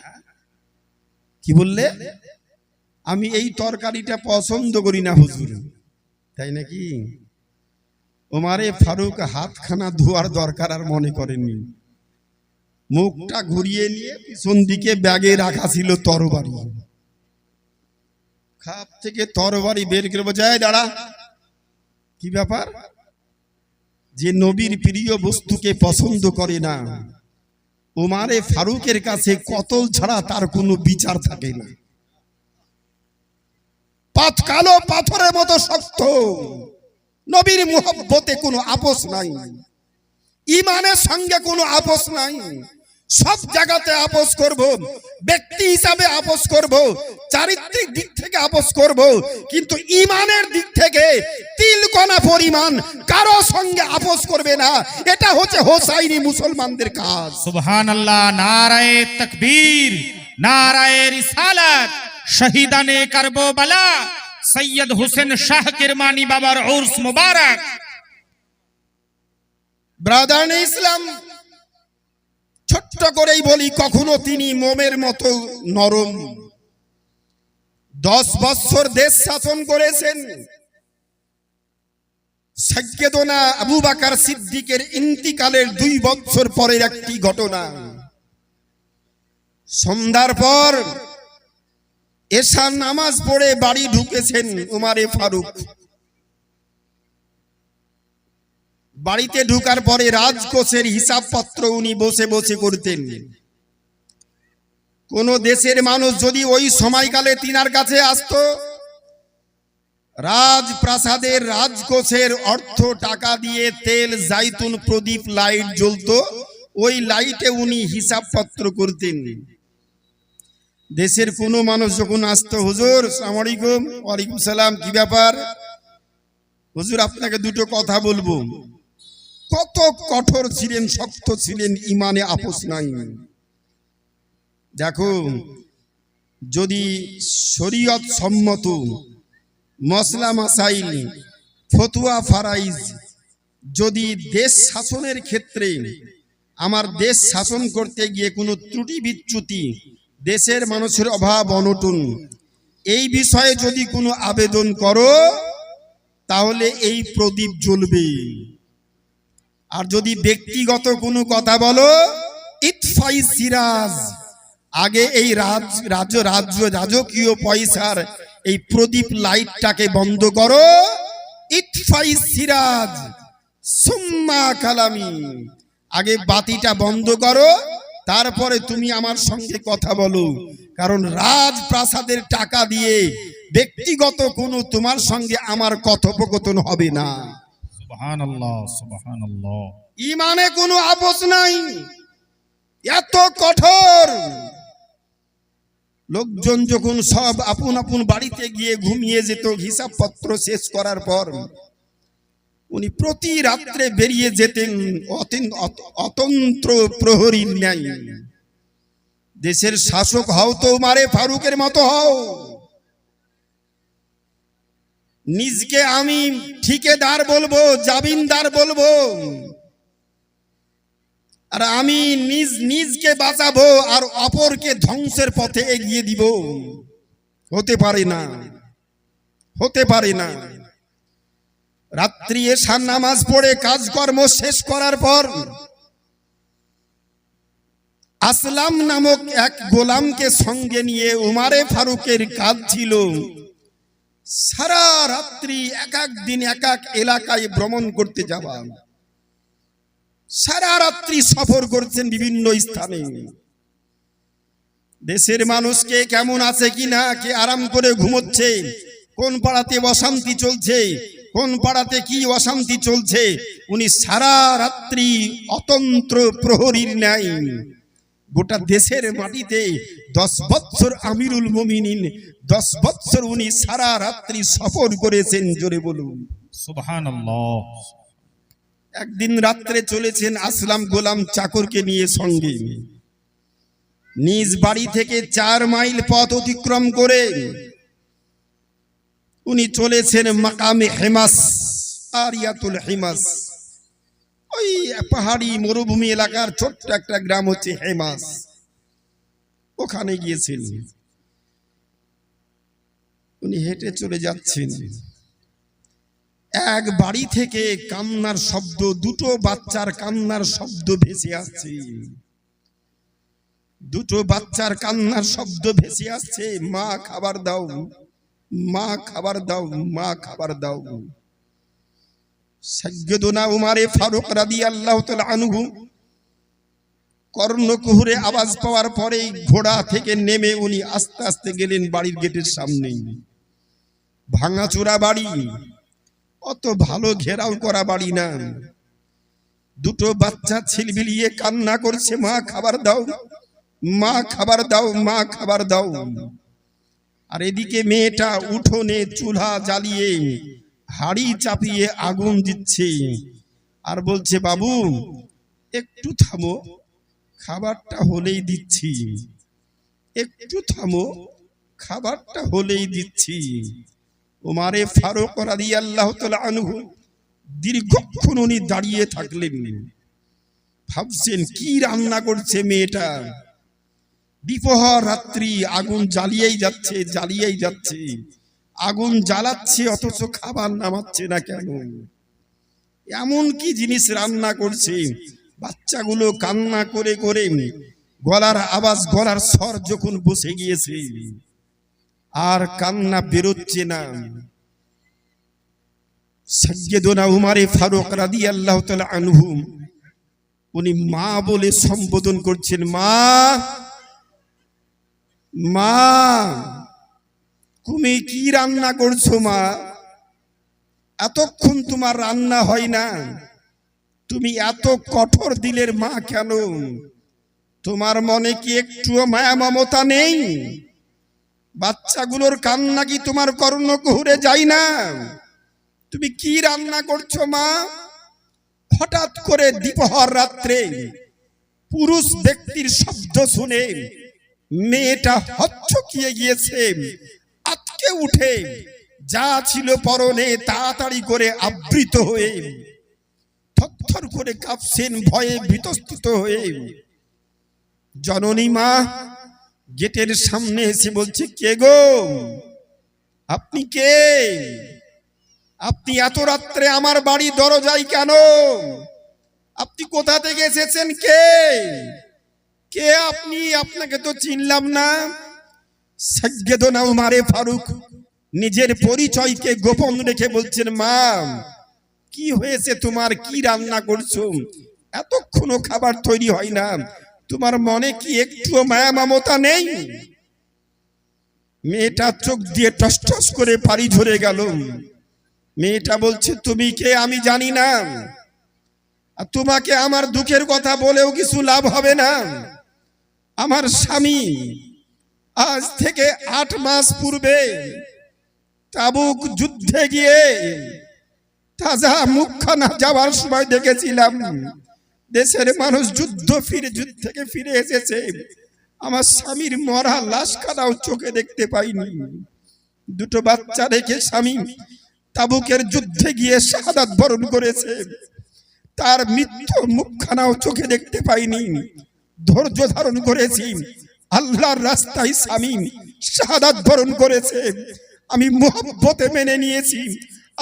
কি বললে? আমি এই তরকারিটা পছন্দ করি না হুজুর। তাই নাকি? উমরে ফারুক হাতখানা ধোয়ার দরকার আর মনে করেননি। মুখটা ঘুরিয়ে নিয়ে পিছন দিকে ব্যাগে রাখা ছিল তরবারি, খাপ থেকে তরবারি বের করে বোঝায়, দাঁড়া, কি ব্যাপার? যে নবীর প্রিয় বস্তুকে পছন্দ করে না, উমরে ফারুকের কাছে কতল ছাড়া তার কোনো বিচার থাকে না। কালো পাথরের মতো শক্ত, নবীর মুহাব্বতে কোনো আপোষ নাই, ঈমানের সঙ্গে কোনো আপোষ নাই। সব জায়গাতে আপোষ করব, ব্যক্তি হিসাবে আপোষ করব, চারিত্রিক দিক থেকে আপোষ করব, কিন্তু ঈমানের দিক থেকে তিলকণা পরিমাণ কারো সঙ্গে আপোষ করবে না। এটা হচ্ছে হোসাইনি মুসলমানদের কাজ। সুবহানাল্লাহ। নারায়ে তাকবীর, নারায়ে রিসালাত, শহীদানে কারবালা, সৈয়দ হুসেন শাহ কিরমানি বাবার উর্স মুবারক। ব্রাদার ইসলাম, ছোট্ট করেই বলি, কখনো তিনি মোমের মতো নরম। 10 বছর দেশ শাসন করেছেন। সাইয়েদনা আবু বকর সিদ্দিকের ইন্তিকালের 2 বছর পরের একটি ঘটনা। সন্ধ্যার পর এশার নামাজ পড়ে বাড়ি ঢুকেছেন উমারে ফারুক। বাড়িতে ঢুকার পরে রাজকোষের হিসাবপত্র উনি বসে বসে করতেন। কোন দেশের মানুষ যদি ওই সময়কালে তিনার কাছে আসতো, রাজপ্রাসাদের রাজকোষের অর্থ টাকা দিয়ে তেল, জাইতুন, প্রদীপ, লাইট জ্বলতো, ওই লাইটে উনি হিসাবপত্র করতেন। দেশের কোনো মানুষ যখন আসতো, হুজুর আসসালামু আলাইকুম। ওয়ালাইকুম সালাম, কি ব্যাপার? হুজুর আপনাকে দুটো কথা বলবো। কত কঠোর ছিলেন, শক্ত ছিলেন, ইমানে আপোষ নাই। দেখো, যদি শরীয়ত সম্মত মসলা মাসাইল, ফতুয়া ফারাইজ, যদি দেশ শাসনের ক্ষেত্রে আমার দেশ শাসন করতে গিয়ে কোনো ত্রুটি বিচ্যুতি, দেশের মানুষের অভাব অনটন, এই বিষয়ে যদি কোনো আবেদন করো, তাহলে এই প্রদীপ জ্বলবে। আর যদি ব্যক্তিগত কোনো কথা বলো, ইতফাই সিরাজ, আগে এই রাজকীয় পয়সার এই প্রদীপ লাইটটাকে বন্ধ করো। ইতফাই সিরাজ সুম্মা কালামি, আগে বাতিটা বন্ধ করো, তারপরে তুমি আমার সঙ্গে কথা বলো। কারণ রাজপ্রাসাদের টাকা দিয়ে ব্যক্তিগত কোনো তোমার সঙ্গে আমার কথোপকথন হবে না। সুবহানাল্লাহ, সুবহানাল্লাহ। ইমানে কোনো আপোষ নাই, এত কঠোর। লোকজন যখন সব আপন আপন বাড়িতে গিয়ে ঘুমিয়ে যেত হিসাবপত্র শেষ করার পর, উনি প্রতি রাত্রে বেরিয়ে যেতেন অতন্ত্র প্রহরীর ন্যায়। দেশের শাসক হও তো উমারে ফারুকের মতো হও। নিজকে আমি ঠিকাদার বলবো, জামিনদার বলবো, আর আমি নিজকে বাঁচাবো আর অপরকে ধ্বংসের পথে এগিয়ে দিব। হতে পারে না, হতে পারে না। রাত্রি এশার নামাজ পড়ে কাজকর্ম শেষ করার পর আসলাম নামক এক গোলামকে সঙ্গে নিয়ে উমারে ফারুকের কাজ ছিল সারা রাত্রি এক এক দিন এক এক এলাকায় ভ্রমণ করতে যাওয়া। সারা রাত্রি সফর করছেন বিভিন্ন স্থানে। দেশের মানুষকে কেমন আছে কিনা, কে আরাম করে ঘুমোচ্ছে, কোন পাড়াতে অশান্তি চলছে, কোন পাড়াতে কি অশান্তি চলছে, উনি সারা রাত্রি অতন্ত্র প্রহরীর ন্যায় গোটা দেশের মাটিতে 10 বছর আমিরুল মুমিনিন, 10 বছর উনি সারা রাত্রি সফর করেছেন। জোরে বলুন সুবহানাল্লাহ। একদিন রাত্রে চলেছেন আসলাম গোলাম চাকরকে নিয়ে সঙ্গে। নিজ বাড়ি থেকে 4 মাইল পথ অতিক্রম করে উনি চলেছেন মাকামে হেমাস, আরিয়াতুল হেমাস। ওই পাহাড়ি মরুভূমি এলাকার ছোট্ট একটা গ্রাম হচ্ছে হেমাস, ওখানে গিয়েছেন। উনি হেঁটে চলে যাচ্ছেন। এক বাড়ি থেকে কান্নার শব্দ, দুটো বাচ্চার কান্নার শব্দ ভেসে আসছে। দুটো বাচ্চার কান্নার শব্দ ভেসে আসছে। মা খাবার দাও, মা খাবার দাও, মা খাবার দাও। সাইয়েদনা উমারে ফারুক রাদিয়াল্লাহু তাআলা আনহু কর্ণকুহুরে আওয়াজ পাওয়ার পরেই ঘোড়া থেকে নেমে উনি আস্তে আস্তে গেলেন বাড়ির গেটের সামনে। ভাঙাচোরা বাড়ি, অত ভালো ঘেরাও করা বাড়ি না। দুটো বাচ্চা ছিলবিলিয়ে কান্না করছে, মা খাবার দাও, মা খাবার দাও, মা খাবার দাও। আর এদিকে মেয়েটা উঠোনে চুলা জ্বালিয়ে হাড়ি চাপিয়ে আগুন দিচ্ছে আর বলছে, বাবু একটু থামো, খাবারটা হলেই দিচ্ছি, একটু থামো, খাবারটা হলেই দিচ্ছি। উমারে ফারুক রাদিয়াল্লাহু তাআলা আনহু দীর্ঘক্ষণ উনি দাঁড়িয়ে থাকলেন, ভাবছেন কি রান্না করছে মেয়েটা। বিপহর রাত্রি আগুন জ্বালিয়েই যাচ্ছে, আগুন জ্বালাচ্ছে অথচ খাবার নামাচ্ছে না কেন? এমন কি জিনিস রান্না করছে? বাচ্চাগুলো কান্না করে করে গলার আওয়াজ, গলার স্বর যখন বসে গিয়েছে আর কান্না বেরোচ্ছে না, সাইয়েদনা উমারে ফারুক রাদিয়াল্লাহু তাআলা আনহু উনি মা বলে সম্বোধন করছেন। মা, মা, তুমি কি রান্না করছো মা? এতক্ষণ তোমার রান্না হয় না, তুমি এত কঠোর দিলের মা কেন? তোমার মনে কি একটুও মায়া মমতা নেই? বাচ্চাগুলোর কান্না কি তোমার কর্ণকুহরে যায় না? তুমি কি রান্না করছো মা? হঠাৎ করে দ্বিপ্রহর রাত্রে পুরুষ ব্যক্তির শব্দ শুনে মেয়েটা হচ্ছকিয়ে গিয়েছে, আটকে উঠে যা ছিল পরনে তাড়াতাড়ি করে আবৃত হয়ে থরথর করে কাঁপছেন, ভয়ে বিতস্ত হয়ে। জননী মা গেটের সামনে এসে বলছে, কে গো? আপনি কে? আপনি এত রাত্রে আমার বাড়ি দরজায় কেন? আপনি কোথা থেকে এসেছেন? কে কে আপনি? আপনাকে তো চিনলাম না। সাইয়েদনা উমারে ফারুক নিজের পরিচয়কে গোপন রেখে বলছেন, মা কি হয়েছে তোমার? কি রান্না করছো? এতক্ষণও খাবার তৈরি হয় না, তোমার মনে কি একটুও মায়া মমতা নেই? মেয়েটা চোখ দিয়ে টসটস করে পানি ঝরে গেল। মেয়েটা বলছে, তুমি কে আমি জানি না, আর তোমাকে আমার দুঃখের কথা বলেও কিছু লাভ হবে না। আমার স্বামী আজ থেকে 8 মাস পূর্বে তাবুক যুদ্ধে গিয়ে তাজা মুখখানা যাওয়ার সময় দেখেছিলাম, দেশের মানুষ যুদ্ধ থেকে ফিরে এসেছে, আমার স্বামীর মরা লাশখানাও চোখে দেখতে পাইনি। 2 বাচ্চা রেখে স্বামী তাবুকের যুদ্ধে গিয়ে শাহাদাত বরণ করেছে, তার মৃত্যুর মুখখানাও চোখে দেখতে পাইনি। ধৈর্য ধারণ করেছি, আল্লাহর রাস্তায় স্বামী শাহাদাত বরণ করেছে, আমি মুহাব্বতে মেনে নিয়েছি।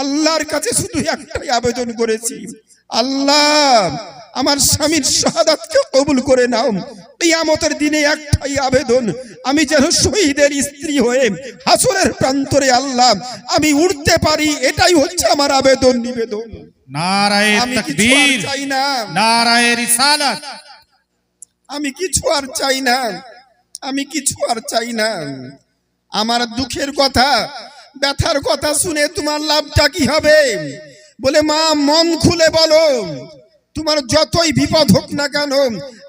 আল্লাহর কাছে শুধু একটাই আবেদন করেছি, আল্লাহ আমার স্বামীর শাহাদাতকে কবুল করে নাও। কিয়ামতের দিনে একটাই আবেদন, আমি যেন শহীদের স্ত্রী হয়ে হাসরের প্রান্তরে আল্লাহ আমি উঠতে পারি, এটাই হচ্ছে আমার আবেদন নিবেদন। নারায়ে তাকবীর, নারায়ে রিসালাত। আমি কিছু আর চাই না, আমি কিছু আর চাই না। আমার দুঃখের কথা, ব্যথার কথা শুনে তোমার লাভটা কি হবে? বলে, মা মন খুলে বলো, তোমার যতই বিপদ হোক না কেন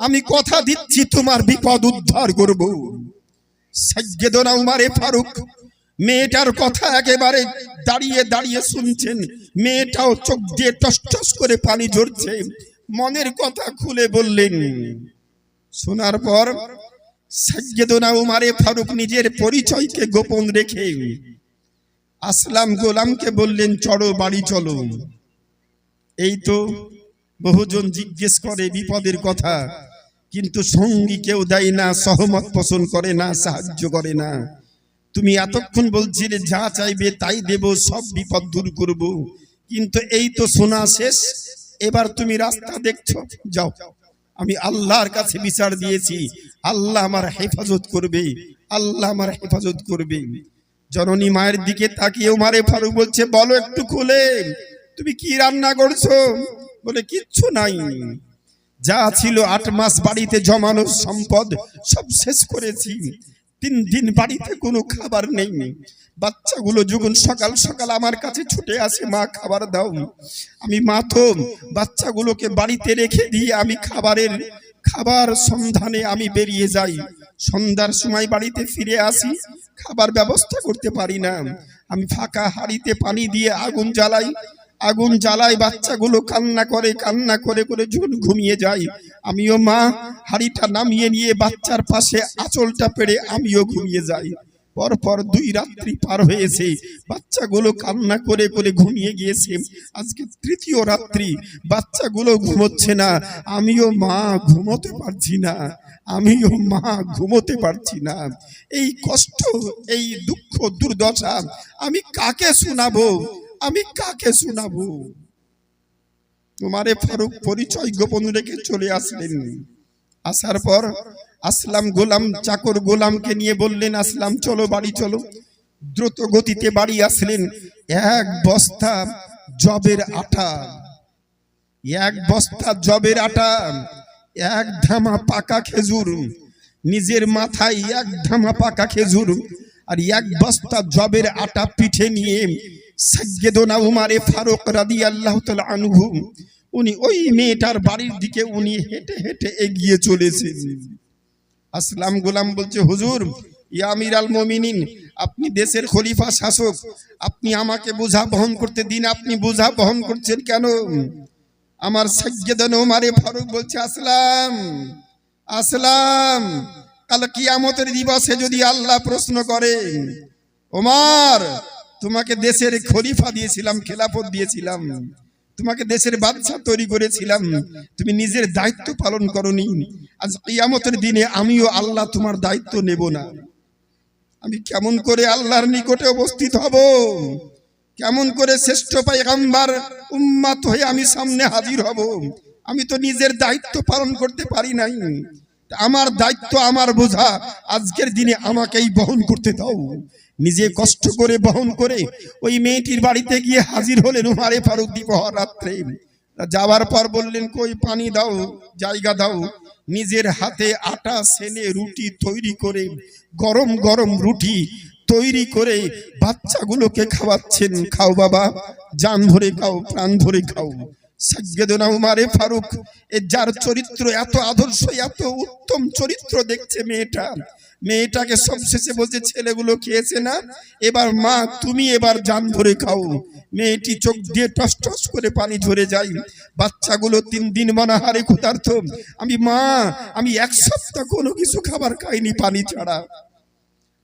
আমি কথা দিচ্ছি তোমার বিপদ উদ্ধার করব। সাইয়েদনা উমারে ফারুক মেয়েটার কথা একেবারে দাঁড়িয়ে দাঁড়িয়ে শুনছেন। মেয়েটাও চোখ দিয়ে টসটস করে পানি ঝরছে, মনের কথা খুলে বললেন। শোনার পর সাইয়েদনা উমারে ফারুক নিজের পরিচয়কে গোপন রেখে আসলাম গোলামকে বললেন, চলো বাড়ি চলো। এই তো বহুজন জিজ্ঞেস করে বিপদের কথা, কিন্তু সঙ্গী কেউ দেয় না, সহমত পোষণ করে না, সাহায্য করে না। তুমি এতক্ষণ বলছিলে যা চাইবে তাই দেব, সব বিপদ দূর করব, কিন্তু এই তো শোনা শেষ, এবার তুমি রাস্তা দেখছো, যাও। আমি আল্লাহর কাছে বিচার দিয়েছি, আল্লাহ আমার হেফাজত করবে, আল্লাহ আমার হেফাজত করবে। জননী মায়ের দিকে তাকিয়ে উমারে ফারুক বলছে, বলো একটু খুলে, তুমি কি রান্না করছো? বলে, কিচ্ছু নাই, যা ছিল 8 মাস বাড়িতে জমানো সম্পদ সব শেষ করেছি। 3 দিন বাড়িতে কোনো খাবার নেই। বাচ্চাগুলো যখন সকাল সকাল আমার কাছে ছুটে আসে, মা খাবার দাও, আমি মা তো বাচ্চাগুলোকে বাড়িতে রেখে দিয়ে আমি খাবার সন্ধানে আমি বেরিয়ে যাই। সন্ধ্যার সময় বাড়িতে ফিরে আসি, খাবার ব্যবস্থা করতে পারি না। আমি ফাঁকা হাঁড়িতে পানি দিয়ে আগুন জ্বালাই, বাচ্চাগুলো কান্না করে করে যখন ঘুমিয়ে যায়, আমিও মা হাঁড়িটা নামিয়ে নিয়ে বাচ্চার পাশে আঁচলটা পেড়ে আমিও ঘুমিয়ে যাই। পরপর 2 রাত্রি পার হয়েছে, বাচ্চাগুলো কান্না করে করে ঘুমিয়ে গিয়েছে। আজকে 3য় রাত্রি, বাচ্চাগুলো ঘুমোচ্ছে না, আমিও মা ঘুমোতে পারছি না, আমিও মা ঘুমোতে পারছি না। এই কষ্ট, এই দুঃখ দুর্দশা আমি কাকে শোনাবো, আমি কাকে শোনাবো? উমারে ফারুক পরিচয় গোপন রেখে চলে আসলেন। আসার পর আসলাম গোলাম, চাকর গোলামকে নিয়ে বললেন, আসলাম চলো বাড়ি চলো। দ্রুত গতিতে বাড়ি আসলেন। 1 বস্তা জবের আটা, 1 বস্তা জবের আটা, 1 ধামা পাকা খেজুর, নিজের মাথায় 1 ধামা পাকা খেজুর আর 1 বস্তা জবের আটা পিঠে নিয়ে সাইয়্যিদুনা উমারে ফারুক রাদিয়াল্লাহু তাআলা আনহু উনি ওই মেয়েটার বাড়ির দিকে উনি হেঁটে হেঁটে এগিয়ে চলেছেন। আসলাম গোলাম বলছে, হুজুর, ইয়া আমিরাল মুমিনিন, আপনি দেশের খলিফা শাসক, আপনি আমাকে বোঝা বহন করতে দিন, আপনি বোঝা বহন করছেন কেন? আমার সাইয়্যিদুনা উমারে ফারুক বলছে, আসলাম, আসলাম, কাল কিয়ামতের দিবসে যদি আল্লাহ প্রশ্ন করে, ওমর, তোমাকে দেশের খলিফা দিয়েছিলাম, খেলাফত দিয়েছিলাম, তোমাকে দেশের বাদশা তৈরি করেছিলাম, তুমি নিজের দায়িত্ব পালন করনি। আজ কিয়ামতের দিনে আমিও আল্লাহ তোমার দায়িত্ব নেব না। আমি কেমন করে আল্লাহর নিকটে উপস্থিত হব? কেমন করে শ্রেষ্ঠ পয়গম্বর উম্মত হয়ে আমি সামনে হাজির হব? আমি তো নিজের দায়িত্ব পালন করতে পারি নাই। আমার দায়িত্ব, আমার বোঝা আজকের দিনে আমাকেই বহন করতে দাও। নিজে কষ্ট করে বহন করে ওই মেয়েটির বাড়িতে গিয়ে হাজির হলেন উমারে ফারুক দিপহর রাত্রে। যাওয়ার পর বললেন, কই পানি দাও, জায়গা দাও। নিজের হাতে আটা সেনে রুটি তৈরি করে, গরম গরম রুটি তৈরি করে বাচ্চাগুলোকে খাওয়াচ্ছেন। খাও বাবা, জান ভরে খাও, প্রাণ ভরে খাও। সাইয়্যিদুনা উমারে ফারুক, যার চরিত্র এত আদর্শ, এত উত্তম চরিত্র দেখছে মেয়েটাকে সবশেষে বলছে, ছেলেগুলো খেয়েছে না, এবার মা তুমি এবার জান ভরে খাও। মেয়েটি চোখ দিয়ে টস টস করে পানি ঝরে যায়। বাচ্চাগুলো 3 দিন মনাহারে ক্ষুধার্ত। আমি 1 সপ্তাহ কোনো কিছু খাবার খাইনি পানি ছাড়া,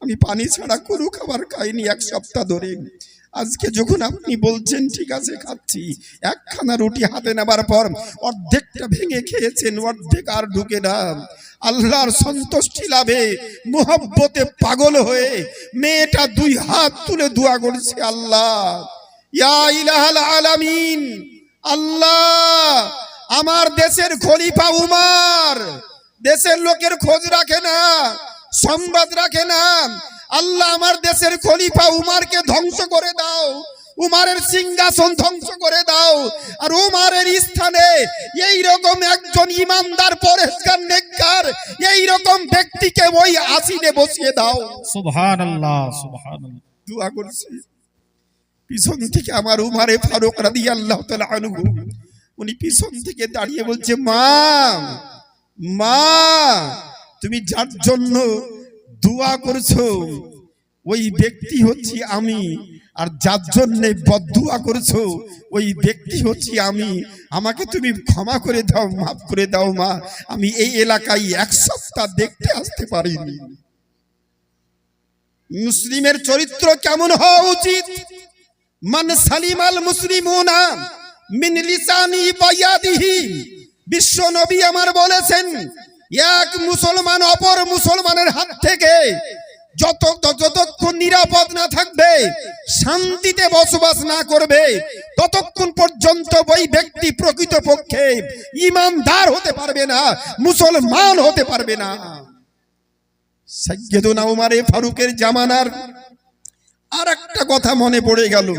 আমি পানি ছাড়া কোনো খাবার খাইনি 1 সপ্তাহ ধরে। আজকে যখন আপনি বলছেন ঠিক আছে খাচ্ছি, 1 খানা রুটি হাতে নেবার পর অর্ধেকটা ভেঙে খেয়েছেন, অর্ধেক আর ঢুকে না। আল্লাহর সন্তুষ্টি লাভে মুহাব্বতে পাগল হয়ে মেয়েটা 2 হাত তুলে দোয়া করেছে, আল্লাহ, ইয়া ইলাহাল আলামিন, আল্লাহ, আমার দেশের খলিফা উমর দেশের লোকের খোঁজ রাখে না, সংবাদ রাখে না, আল্লাহ আমার দেশের খলিফা উমরকে ধ্বংস করে দাও, উমরের সিংহাসন ধ্বংস করে দাও, আর উমরের স্থানে এই রকম একজন ইমানদার পরেশগার নেককার এই রকম ব্যক্তিকে ওই আসিনে বসিয়ে দাও। সুবহানাল্লাহ, সুবহানাল্লাহ। দোয়া করছে। পিছন থেকে আমার উমারে ফারুক রাদিয়াল্লাহু তাআলা আনহু উনি পিছন থেকে দাঁড়িয়ে বলছে, মা, তুমি যার জন্য দোয়া করছো ওই ব্যক্তি হচ্ছি আমি, আর যার জন্য বদদুয়া করছো ওই ব্যক্তি হচ্ছি আমি। আমাকে তুমি ক্ষমা করে দাও, মাফ করে দাও মা, আমি এই এলাকায় 1 সপ্তাহ দেখতে আসতে পারিনি। মুসলিমের চরিত্র কেমন হওয়া উচিত? মান সালিমাল মুসলিমুনা মিন লিসানি ওয়া ইয়াদিহি। বিশ্ব নবী আমার বলেছেন, এক মুসলমান অপর মুসলমানের হাত থেকে যতক্ষণ নিরাপদ না থাকবে, শান্তিতে বসবাস না করবে, ততক্ষণ পর্যন্ত ওই ব্যক্তি প্রকৃতপক্ষে ঈমানদার হতে পারবে না, মুসলমান হতে পারবে না। সাইয়্যিদুনা উমারে ফারুকের জামানার আর একটা কথা মনে পড়ে গেল।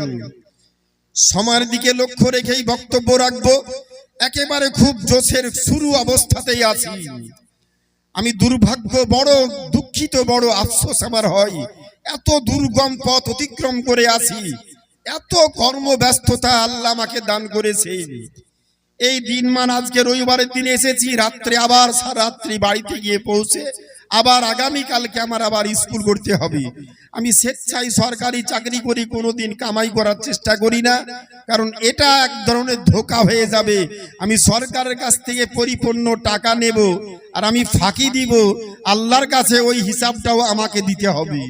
সময়ের দিকে লক্ষ্য রেখেই বক্তব্য রাখবো। একেবারে খুব জোশের শুরু অবস্থাতেই আছি। আমি দুর্ভাগ্য, বড় দুঃখিত, বড় আফসোস আমার হয়, এত দুর্গম পথ অতিক্রম করে আসি, এত কর্মব্যস্ততা আল্লাহ আমাকে দান করেছে। এই দিনমান আজকে রবিবারের দিন এসেছি, রাত্রে আবার সারাত্রি বাড়িতে গিয়ে পৌঁছে আবার আগামীকালকে আমার আবার স্কুল করতে হবে। আমি স্বেচ্ছায় সরকারি চাকরি করি, কোনোদিন কামাই করার চেষ্টা করি না, কারণ এটা এক ধরনের ধোঁকা হয়ে যাবে। আমি সরকারের কাছ থেকে পরিপূর্ণ টাকা নেব আর আমি ফাঁকি দিব, আল্লাহর কাছে ওই হিসাবটাও আমাকে দিতে হবে।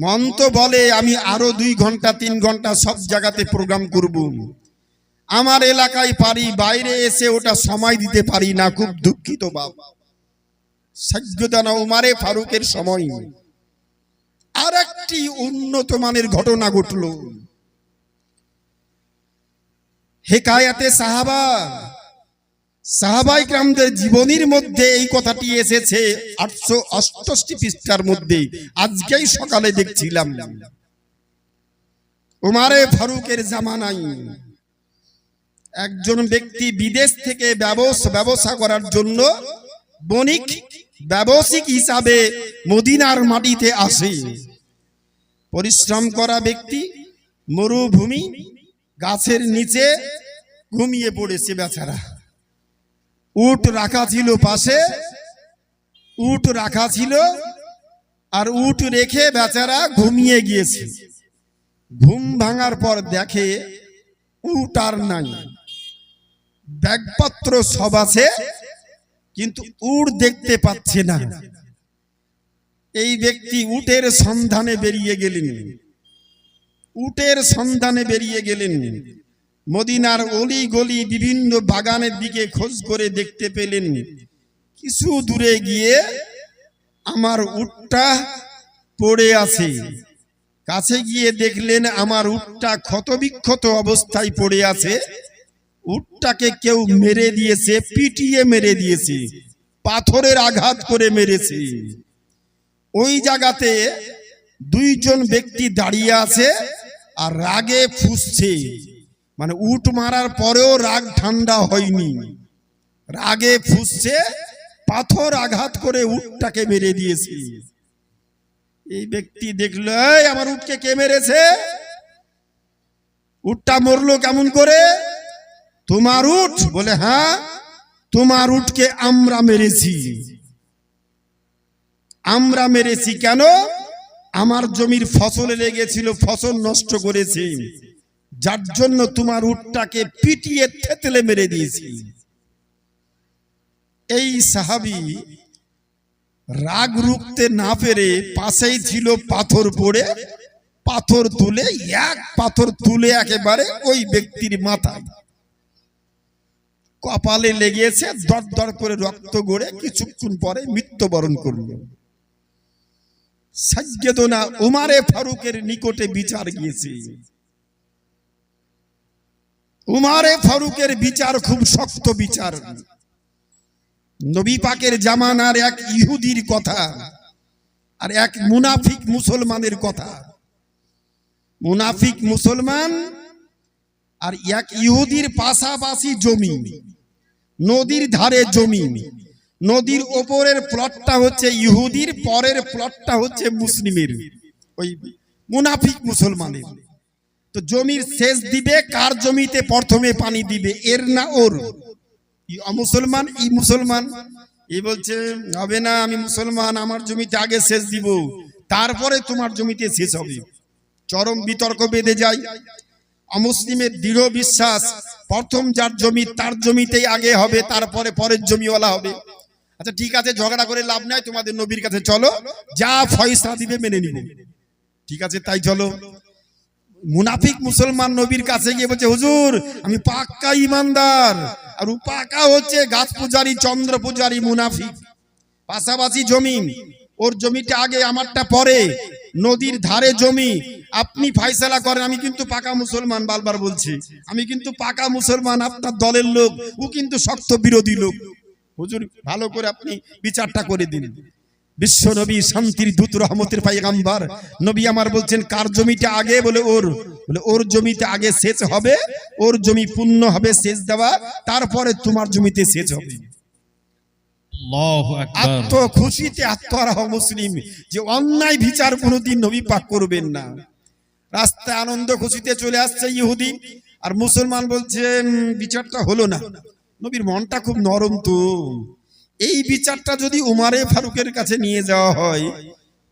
মন তো বলে আমি আরো 2 ঘন্টা 3 ঘন্টা সব জায়গাতে প্রোগ্রাম করব, আমার এলাকায় পারি, বাইরে এসে ওটা সময় দিতে পারি না, খুব দুঃখিত বাপ। সাজ্জাদানা উমারে ফারুকের সময় আর একটি উন্নত মানের ঘটনা ঘটল। হেকায়াতে সাহাবায়ে কেরামদের জীবনীর মধ্যে এই কথাটি এসেছে 868 পৃষ্ঠার মধ্যে। আজকেই সকালে দেখছিলাম উমারে ফারুকের জামানায় একজন ব্যক্তি বিদেশ থেকে ব্যবসা করার জন্য বণিক ব্যবসায়িক হিসাবে মদিনার মাটিতে আসে। পরিশ্রম করা ব্যক্তি, মরুভূমি, গাছের নিচে ঘুমিয়ে পড়েছে বেচারা। উট রাখা ছিল পাশে, উট রাখা ছিল, আর উট রেখে বেচারা ঘুমিয়ে গিয়েছে। ঘুম ভাঙার পর দেখে উট আর নাই, ব্যাগপত্র সব আছে, কিন্তু উট দেখতে পাচ্ছে না। এই ব্যক্তি উটের সন্ধানে বেরিয়ে গেলেন। মদিনার অলি গলি বিভিন্ন বাগানের দিকে খোঁজ করে দেখতে পেলেন কিছু দূরে গিয়ে আমার উটটা পড়ে আছে। কাছে গিয়ে দেখলেন আমার উটটা ক্ষতবিক্ষত অবস্থায় পড়ে আছে। উটটাকে কেউ মেরে দিয়েছে, পিটিয়ে মেরে দিয়েছে, পাথরের আঘাত করে মেরেছে। ওই জায়গাতে 2 জন ব্যক্তি দাঁড়িয়ে আছে আর রাগে ফুঁসছে, মানে উট মারার পরেও রাগ ঠান্ডা হয়নি, রাগে ফুঁসছে, পাথর আঘাত করে উটটাকে মেরে দিয়েছে। এই ব্যক্তি দেখলো আমার উটকে কে মেরেছে, উটটা মরলো কেমন করে? তোমার উট? বলে হ্যাঁ, তোমার উটকে আমরা মেরেছি। কেন? আমার জমির ফসলে লেগেছিল, ফসল নষ্ট করেছে, যার জন্য তোমার উটটাকে পিটিয়ে থেতলে মেরে দিয়েছি। এই সাহাবী রাগ রুখতে না পেরে পাশেই ছিল পাথর পড়ে, পাথর তুলে একেবারে ওই ব্যক্তির মাথায় কপালে লেগেছে, দর করে রক্ত গড়ে কিছুক্ষণ পরে মৃত্যুবরণ করল। সাজ্জাদানা উমারে ফারুকের নিকটে বিচার গিয়েছে। উমারে ফারুকের বিচার খুব শক্ত বিচার। নবী পাকের জামানার এক ইহুদির কথা আর এক মুনাফিক মুসলমানের কথা। মুনাফিক মুসলমান আর এক ইহুদির পাশাপাশি জমি, নদীর ধারে জমি, নদীর ওপরের প্লটটা হচ্ছে ইহুদির, পরের প্লটটা হচ্ছে মুসলিমের, ওই মুনাফিক মুসলমানের। তো জমির সেচ দিবে কার জমিতে প্রথমে পানি দিবে, এর না ওর? মুসলমান, এই মুসলমান এই বলছে হবে না, আমি মুসলমান, আমার জমিতে আগে সেচ দিব, তারপরে তোমার জমিতে সেচ হবে। চরম বিতর্ক বেঁধে যায়। অমুসলিমের দৃঢ় বিশ্বাস প্রথম যার জমি তার জমিতেই আগে হবে, তারপরে পরের জমিওয়ালা হবে। আচ্ছা ঠিক আছে, ঝগড়া করে লাভ নাই, তোমাদের নবীর কাছে চলো, যা ফয়সালা দিবে মেনে নিব। ঠিক আছে, তাই চলো। মুনাফিক মুসলমান নবীর কাছে গিয়ে বলছে হুজুর আমি পাক্কা ইমানদার, আর ও পাকা হচ্ছে গাছ পূজারী, চন্দ্র পূজারী মুনাফিক। পাশাপাশি জমি, ওর জমিটা আগে আমারটা পরে, নদীর ধারে জমি, আপনি ফয়সালা করেন। আমি কিন্তু পাকা মুসলমান, বারবার বলছি আমি কিন্তু পাকা মুসলমান, আপনার দলের লোক, ও কিন্তু শক্ত বিরোধী লোক। হুজুর ভালো করে আপনি বিচারটা করে দিন। বিশ্ব নবী, শান্তির দূত, রহমতের পয়গম্বর নবী আমার বলছেন কার জমিটা আগে? বলে ওর জমিতে আগে সেচ হবে, ওর জমি পূর্ণ হবে সেচ দেওয়া, তারপরে তোমার জমিতে সেচ হবে। আল্লাহু আকবার। আত্ম খুশিতে আত্মহারা মুসলিম, যে অন্যায় বিচার কোনোদিন নবী পাক করবেন না। রাস্তায় আনন্দ খুশিতে চলে আসছে ইহুদি, আর মুসলমান বলছেন বিচারটা হলো না। নবীর মনটা খুব নরম। তো এই বিচারটা যদি উমারে ফারুকের কাছে নিয়ে যাওয়া হয়,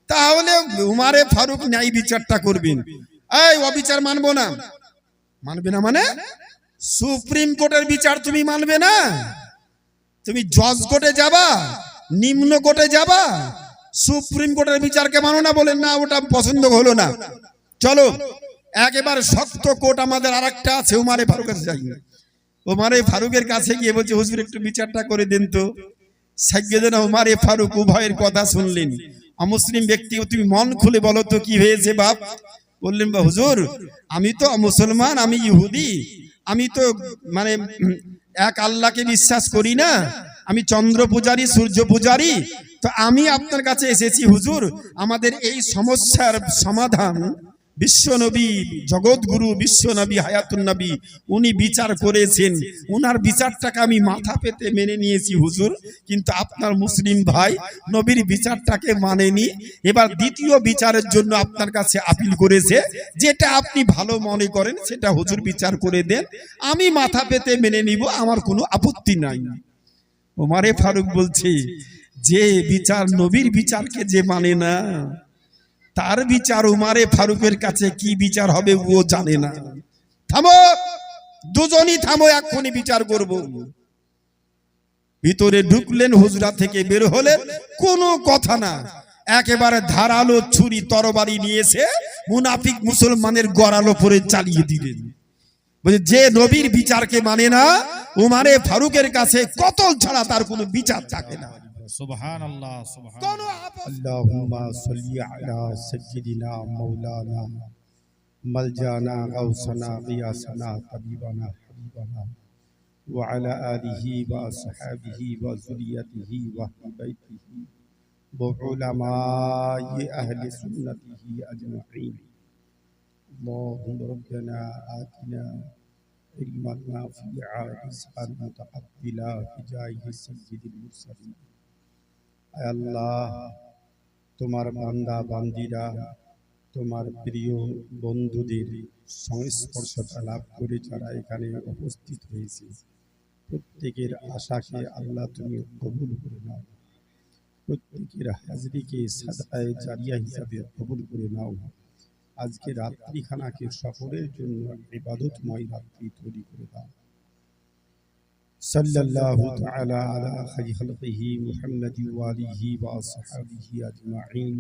তাহলে উমারে ফারুক ন্যায় বিচারটা করবেন। এই অবিচার মানবো না। মানবে না মানে সুপ্রিম কোর্টের বিচার তুমি মানবে না? তুমি জজ কোর্টে যাবা, নিম্ন কোর্টে যাবা, সুপ্রিম কোর্টের বিচারকে মানো না, বলেন না ওটা পছন্দ হলো না, চলো একেবারে শক্ত কোর্ট আমাদের আরেকটা আছে, উমারে ফারুকের যাই। উমারে ফারুকের কাছে গিয়ে বলছে, হুজুর একটু বিচারটা করে দেন তো। সাইয়েদনা উমারে ফারুক উভয়ের কথা শুনলেন। অমুসলিম ব্যক্তি, তুমি মন খুলে বলো তো কি হয়েছে বাপ। বললেন, বা হুজুর আমি তো মুসলমান, আমি ইহুদি, আমি তো মানে এক আল্লাহকে বিশ্বাস করি না, আমি চন্দ্র পূজারী, সূর্য পূজারী। তো আমি আপনার কাছে এসেছি হুজুর, আমাদের এই সমস্যার সমাধান বিশ্বনবী, জগৎগুরু বিশ্বনবী হায়াতুন নবী উনি বিচার করেছেন, উনার বিচারটাকে আমি মাথা পেতে মেনে নিয়েছি হুজুর, কিন্তু আপনার মুসলিম ভাই নবীর বিচারটাকে মানেনি। এবার দ্বিতীয় বিচারের জন্য আপনার কাছে আপিল করেছে, যেটা আপনি ভালো মনে করেন সেটা হুজুর বিচার করে দেন, আমি মাথা পেতে মেনে নিব, আমার কোনো আপত্তি নাই। ওমারে ফারুক বলছে, যে বিচার নবীর বিচারকে যে মানে না, তার বিচার উমারে ফারুকের কাছে কি বিচার হবে ও জানে না। থামো, দুজনই থামো, এক্ষুনি বিচার করব। ভিতরে ঢুকলেন, হুজরা থেকে বের হলেন, কোনো কথা না, একেবারে ধারালো ছুরি তরবারি নিয়েছে মুনাফিক মুসলমানের গড়ালো পরে চালিয়ে দিলেন। বলে, যে নবীর বিচারকে মানে না, উমারে ফারুকের কাছে কতল ছাড়া তার কোনো বিচার থাকে না। সুবহানাল্লাহ, সুবহান। अल्लाहुम्मा सल्ली अला सय्यिदिना मौलाना मलजाना गौसना गियासना तबीबाना हबीबाना व अला आलिहि व अस्हाबिहि व ज़ुर्रिय्यतिहि व अहली बैतिहि व उलमाए अहले सुन्नतिहि अजमईन। अल्लाहुम्मा रब्बना आतिना इल्मन नाफ़िआ रिज़क़न मुतक़ब्बिला बिजाहि सय्यिदिल मुरसलीन। আল্লাহ, তোমার বান্দা বান্দিরা তোমার প্রিয় বন্ধুদের সংস্পর্শতা লাভ করে যারা এখানে উপস্থিত হয়েছে, প্রত্যেকের আশাকে আল্লাহ তুমি কবুল করে নাও, প্রত্যেকের হাজরিকে সাদকায়ে জারিয়া হিসাবে কবুল করে নাও। আজকে রাত্রিখানাকে সকলের জন্য ইবাদতময় রাত্রি তৈরি করে দাও। सल्लल्लाहु तआला अला खैरि खल्क़िही मुहम्मद व आलिहि व अस्हाबिही अजमईन।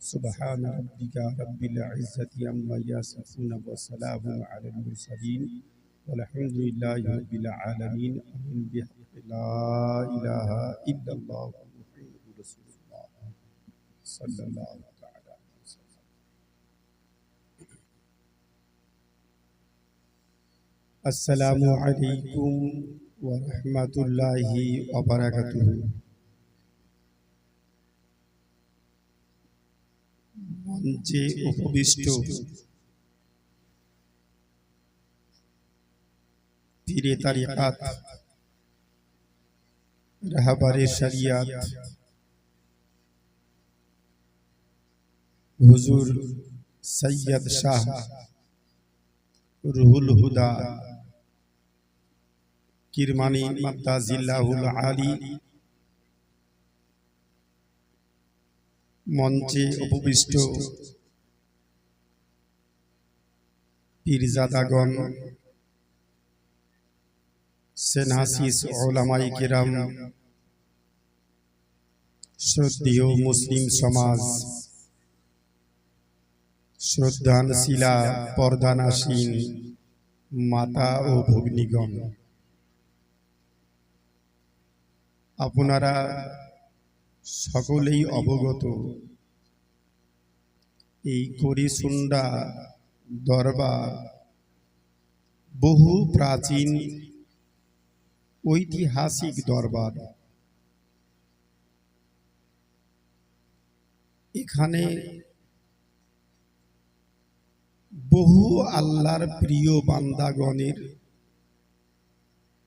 सुब्हान रब्बिका रब्बिल इज्जति अम्मा यसिफून व सलामुन अलल मुरसलीन वल्हम्दुलिल्लाहि रब्बिल आलमीन। आमीन बिहक़्क़ि ला इलाहा इल्लल्लाह मुहम्मदुर रसूलुल्लाह सल्लल्लाहु तआला अलैहि वसल्लम। अस्सलामु अलैकुम व रहमतुल्लाहि व बाराकातुहू। মঞ্চে উপবিষ্ট পীরে তারিকাত, রাহবারে শরিয়াত হুজুর সৈয়দ শাহ রুহুল হুদা কিরমানি মাদ্দাজিল্লাহুল আলী, মঞ্চে উপবিষ্ট পীরজাদাগণ, সেনহাসিস উলামায়ে কেরাম, শ্রদ্ধেয় মুসলিম সমাজ, শ্রদ্ধানশীলা পর্দানাসীন মাতা ও ভগ্নীগণ, আপনারা সকলেই অবগত, এই করিসুন্ডা দরবার বহু প্রাচীন ঐতিহাসিক দরবার। এখানে বহু আল্লাহর প্রিয় বান্দাগণের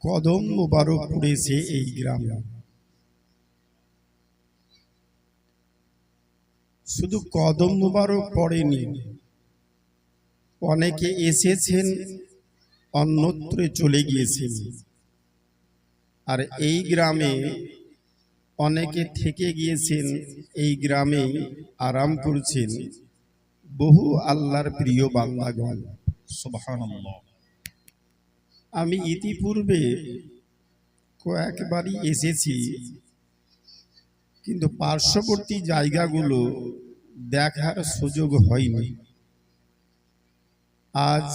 কদম মোবারক পড়েছে এই গ্রামে। শুধু কদম মোবারক পড়েনি, অনেকে এসেছেন, অন্যত্র চলে গিয়েছেন, আর এই গ্রামে অনেকে থেকে গিয়েছেন, এই গ্রামে আরাম করছেন বহু আল্লাহর প্রিয় বান্দাগণ। সুবহানাল্লাহ। আমি ইতিপূর্বে কয়েকবারই এসেছি, কিন্তু পার্শ্ববর্তী জায়গাগুলো দেখার সুযোগ হয়নি। আজ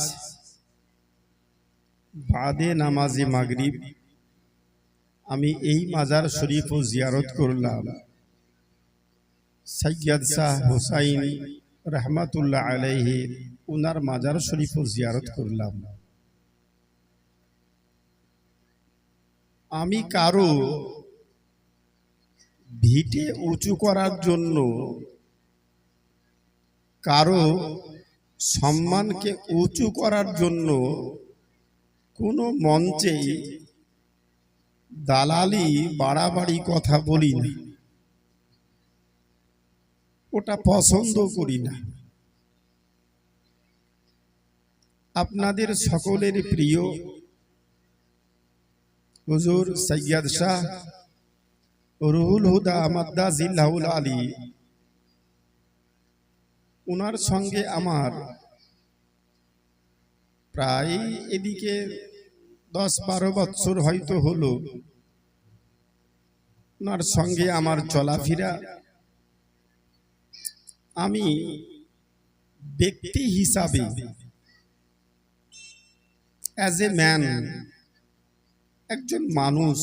বাদে নামাজে মাগরিব আমি এই মাজার শরীফও জিয়ারত করলাম। সৈয়দ শাহ হুসাইন রহমাতুল্লাহ আলাইহি উনার মাজার শরীফও জিয়ারত করলাম। আমি কারো ভিটে উঁচু করার জন্য, কারো সম্মানকে উঁচু করার জন্য কোনো মঞ্চে দালালি বাড়াবাড়ি কথা বলি না, ওটা পছন্দ করি না। আপনাদের সকলের প্রিয় হুজুর সৈয়দ শাহ রুহুল হুদা মাদ্দা জিল্লাহুল আলী, ওনার সঙ্গে আমার প্রায় এদিকে 10-12 বছর হয়তো হলো ওনার সঙ্গে আমার চলাফেরা। আমি ব্যক্তি হিসাবে অ্যাজ এ ম্যান, একজন মানুষ,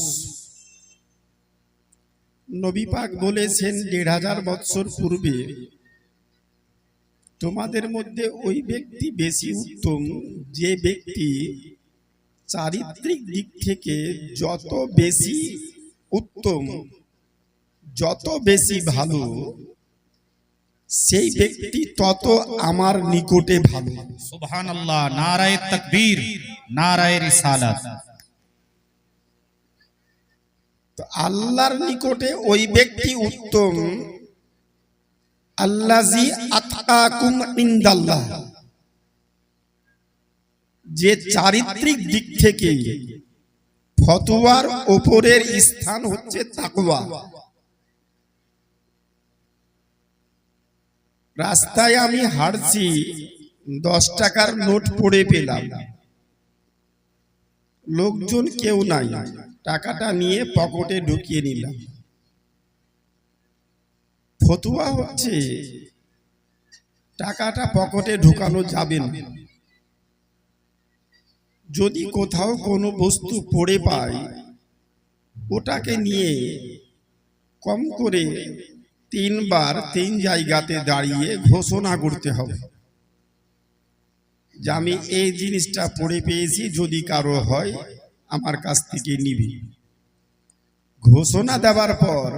নবী পাক বলেছেন 1500 বছর পূর্বে তোমাদের মধ্যে ওই ব্যক্তি বেশি উত্তম যে ব্যক্তি চারিত্রিক দিক থেকে যত বেশি উত্তম, যত বেশি ভালো, সেই ব্যক্তি তত আমার নিকটে ভালো। সুবহানাল্লাহ, নারায়ে তাকবীর, নারায়ে রিসালাত। তো আল্লাহর নিকটে ওই ব্যক্তি উত্তম আল্লাযী আতকাকুম ইনদাল্লাহ, যে চারিত্রিক দিক থেকে ফতোয়ার উপরের স্থান হচ্ছে তাকওয়া। রাস্তায় আমি হাঁটছি, 10 টাকার নোট পড়ে পেলাম, লোকজন কেউ নাই, টাকাটা নিয়ে পকেটে ঢুকিয়ে নিলাম। ফতোয়া হচ্ছে টাকাটা পকেটে ঢুকানো যাবে না। যদি কোথাও কোনো বস্তু পড়ে পাই, ওটাকে নিয়ে কম করে 3 বার 3 জায়গাতে দাঁড়িয়ে ঘোষণা করতে হবে যে আমি এই জিনিসটা পড়ে পেয়েছি, যদি কারো হয় আমার কাছ থেকে নিবি। ঘোষণা দেওয়ার পর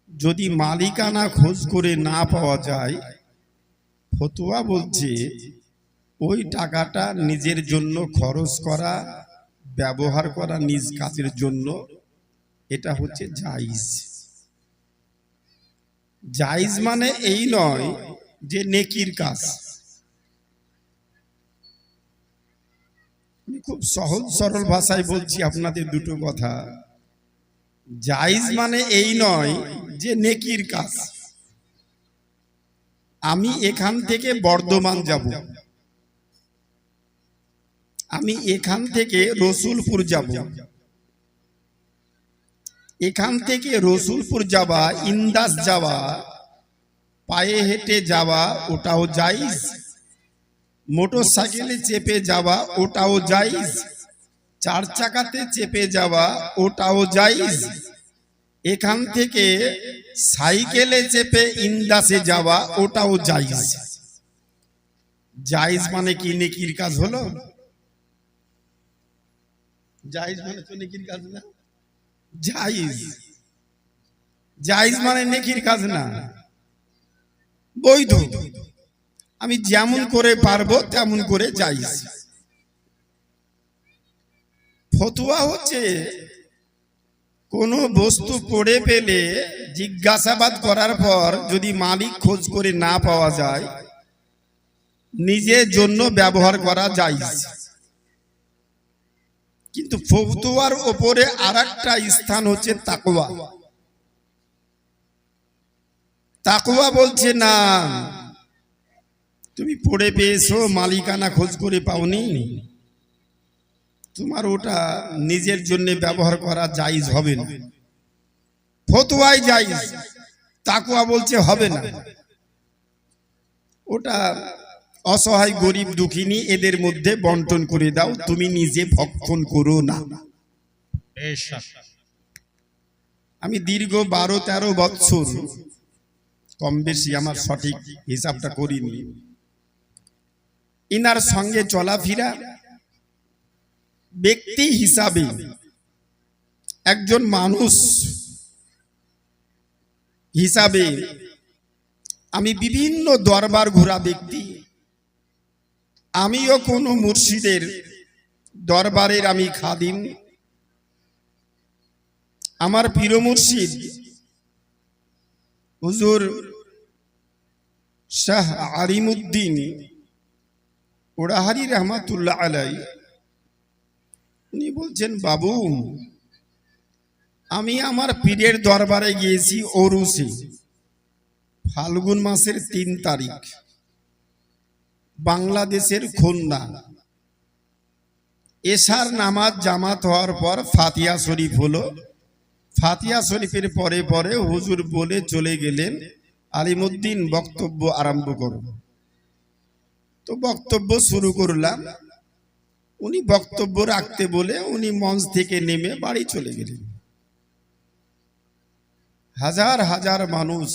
যদি মালিকানা খোঁজ করে না পাওয়া যায়, ফতোয়া বলছে ওই টাকাটা নিজের জন্য খরচ করা, ব্যবহার করা নিজ কাজের জন্য, এটা হচ্ছে জায়েজ। জায়েজ মানে এই নয় যে নেকির কাজ। আমি খুব সহজ সরল ভাষায় বলছি আপনাদের দুটো কথা। জায়েজ মানে এই নয় যে নেকির কাজ। আমি এখান থেকে বর্ধমান যাব, আমি এখান থেকে রসুলপুর যাব, এখান থেকে রসুলপুর যাওয়া, ইন্দাস যাওয়া, পায়ে হেঁটে যাওয়া, ওটাও জায়েজ। মোটরসাইকেলে চেপে যাওয়া, ওটাও জায়েজ। 4 চাকাতে চেপে যাওয়া, ওটাও জায়েজ। এখান থেকে সাইকেলে চেপে ইন্দাসে যাওয়া, ওটাও জায়েজ। জায়েজ মানে কি নেকির কাজ হলো? জায়েজ মানে তো নেকির কাজ না। জায়েজ, জায়েজ মানে নেকির কাজ না, বৈধ। আমি যেমন করে পারবো তেমন করে জায়েজ। ফতোয়া হচ্ছে কোনো বস্তু পড়ে পেলে জিজ্ঞাসাবাদ করার পর যদি মালিক খোঁজ করে না পাওয়া যায়, নিজের জন্য ব্যবহার করা জায়েজ। কিন্তু ফতোয়ার উপরে আরেকটা স্থান হচ্ছে তাকওয়া। তাকওয়া বলছে না, তুমি পড়ে পেয়েছো, মালিকানা খোঁজ করে পাওনি, তোমার ওটা নিজের জন্য ব্যবহার করা জায়েজ হবে না। ফতোয়ায় যাই, তাকওয়া বলছে হবে না, ওটা অসহায় গরিব দুঃখিনী এদের মধ্যে বন্টন করে দাও, তুমি নিজে ভক্ষণ করো না। আমি দীর্ঘ 12-13 বছর, কম বেশি আমার সঠিক হিসাবটা করিনি, ইনার সঙ্গে চলাফেরা, ব্যক্তি হিসাবে একজন মানুষ হিসাবে আমি বিভিন্ন দরবার ঘোরা ব্যক্তি, আমিও কোনো মুর্শিদের দরবারের আমি খাদিম। আমার পীর মুর্শিদ হুজুর শাহ আলিমউদ্দিন ওড়াহারি রহমাতুল্লাহ আলাইহি, উনি বলছেন, বাবু আমি আমার পীরের দরবারে গিয়েছি ওরুসে, ফাল্গুন মাসের 3 তারিখ, বাংলাদেশের খুলনা। এশার নামাজ জামাত হওয়ার পর ফাতিহা শরীফ হলো, ফাতিহা শরীফের পরে পরে হুজুর বলে চলে গেলেন, আলিমউদ্দিন বক্তব্য আরম্ভ করো। তো বক্তব্য শুরু করলাম, উনি বক্তব্য রাখতে বলে উনি মঞ্চ থেকে নেমে বাড়ি চলে গেলেন। হাজার হাজার মানুষ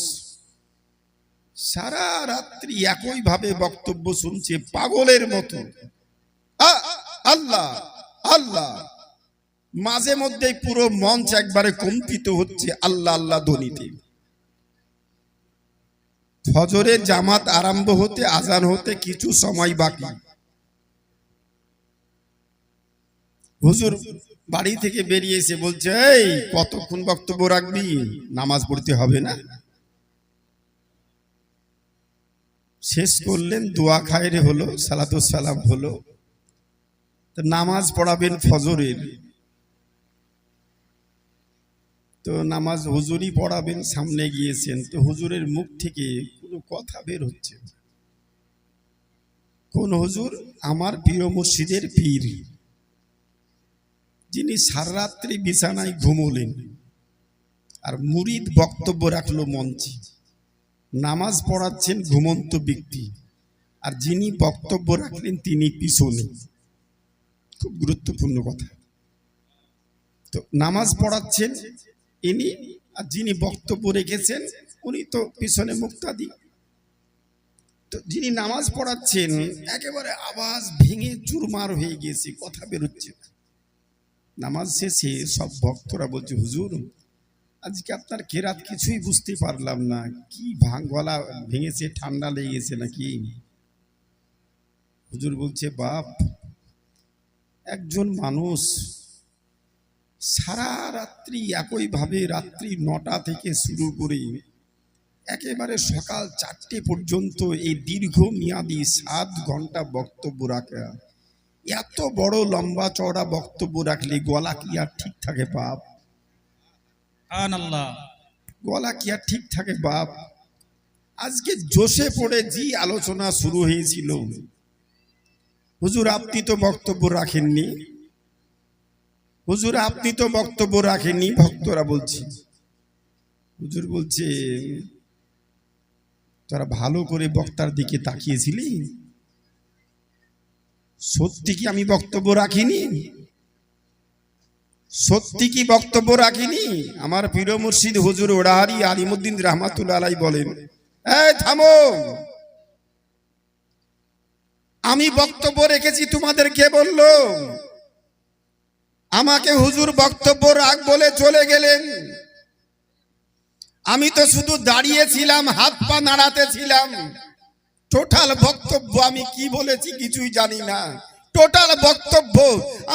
সারা রাত্রি একই ভাবে বক্তব্য শুনছে পাগলের মতো, আল্লাহ আল্লাহ, মাঝে মধ্যে পুরো মঞ্চ একবারে কম্পিত হচ্ছে আল্লাহ আল্লাহ ধ্বনিতে। ফজরের জামাত আরম্ভ হতে, আজান হতে কিছু সময় বাকি। হুজুর বাড়ি থেকে বেরিয়ে এসে বলছে, এই কতক্ষণ বক্তব্য রাখবি, নামাজ পড়তে হবে না? শেষ করলেন, দোয়া খায়রে হলো, সালাতুস সালাম হলো, তো নামাজ পড়াবেন ফজরের, তো নামাজ হুজুরই পড়াবেন, সামনে গিয়েছেন, তো হুজুরের মুখ থেকে কোনো কথা বের হচ্ছে। কোন হুজুর? আমার প্রিয় মুর্শিদের পীর, যিনি সারা রাত্রি বিছানায় ঘুমোলেন, আর মুরিদ বক্তব্য রাখলো মঞ্চে, নামাজ পড়াচ্ছেন ঘুমন্ত ব্যক্তি, আর যিনি বক্তব্য রাখলেন তিনি পিছনে। খুব গুরুত্বপূর্ণ কথা। তো নামাজ পড়াচ্ছেন ইনি, আর যিনি বক্তব্য রেখেছেন উনি তো পিছনে মুক্তাদি। তো যিনি নামাজ পড়াচ্ছেন একেবারে আওয়াজ ভেঙে চুরমার হয়ে গিয়েছে, কথা বেরোচ্ছে না। নামাজ শেষে সব ভক্তরা বলছে, হুজুর আজকে আপনার কেরাত কিছুই বুঝতে পারলাম না, কি গলা ভেঙেছে, ঠান্ডা লেগে গেছে নাকি? হুজুর বলছে, বাপ, একজন মানুষ সারা রাত্রি একই ভাবে, রাত্রি 9টা থেকে শুরু করে একেবারে সকাল 4টে পর্যন্ত এই দীর্ঘ মেয়াদি 7 ঘন্টা বক্তব্য রাখা, এত বড় লম্বা চওড়া বক্তব্য রাখলে গলা কি আর ঠিক থাকে বাপ? গলা কি আর ঠিক থাকে বাপ? আজকে জোশে পড়ে জি আলোচনা শুরু হয়েছিল, হুজুর আপনি তো বক্তব্য রাখেননি, হুজুর আপনি তো বক্তব্য রাখেননি, ভক্তরা বলছি। হুজুর বলছে, তোরা ভালো করে বক্তার দিকে তাকিয়েছিলি? সত্যি কি আমি বক্তব্য রাখিনি? সত্যি কি বক্তব্য রাখিনি? আমার পীর মুর্শিদ হুজুর ওড়াহারি আলিমউদ্দিন রহমাতুল্লাহ আলাইহি বলেন, এই থামো, আমি বক্তব্য রেখেছি তোমাদের কে বললো? আমাকে হুজুর বক্তব্য রাখ বলে চলে গেলেন, আমি তো শুধু দাঁড়িয়েছিলাম, হাত পা নাড়াতে ছিলাম। টোটাল বক্তব্য আমি কি বলেছি কিছুই জানি না। টোটাল বক্তব্য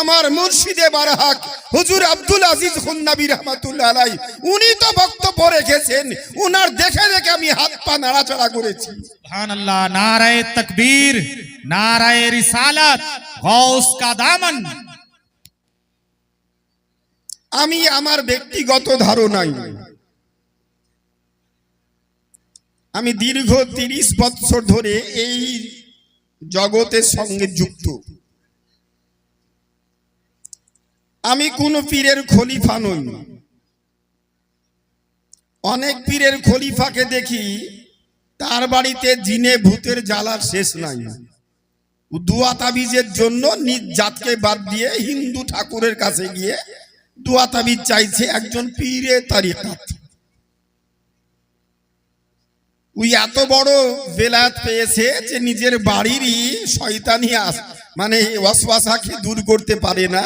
আমার মুর্শিদে বারহাক হুজুর আব্দুল আজিজ খুন্নাবী রহমাতুল্লাহ আলাইহি, উনি তো বক্তব্য রেখেছেন, উনার দেখে দেখে আমি হাত পা নাড়াচাড়া করেছি। সুবহানাল্লাহ, নারায়ে তাকবীর, নারায়ে রিসালাত, গাউস কা দামন। আমি আমার ব্যক্তিগত ধারণাই, আমি দীর্ঘ 30 বছর ধরে এই জগতের সঙ্গে যুক্ত। আমি কোন পীরের খলিফা নই, অনেক পীরের খলিফাকে দেখি তার বাড়িতে জিনে ভূতের জ্বালার শেষ নাই। দুয়া তাবিজের জন্য নিজ জাতকে বাদ দিয়ে হিন্দু ঠাকুরের কাছে গিয়ে দুয়া তাবিজ চাইছে একজন পীরে তারিকাত। ওই এত বড় বেলায়েত পেয়েছে যে নিজের বাড়িরই শয়তানি মানে ওয়াসওয়াসাকে দূর করতে পারে না।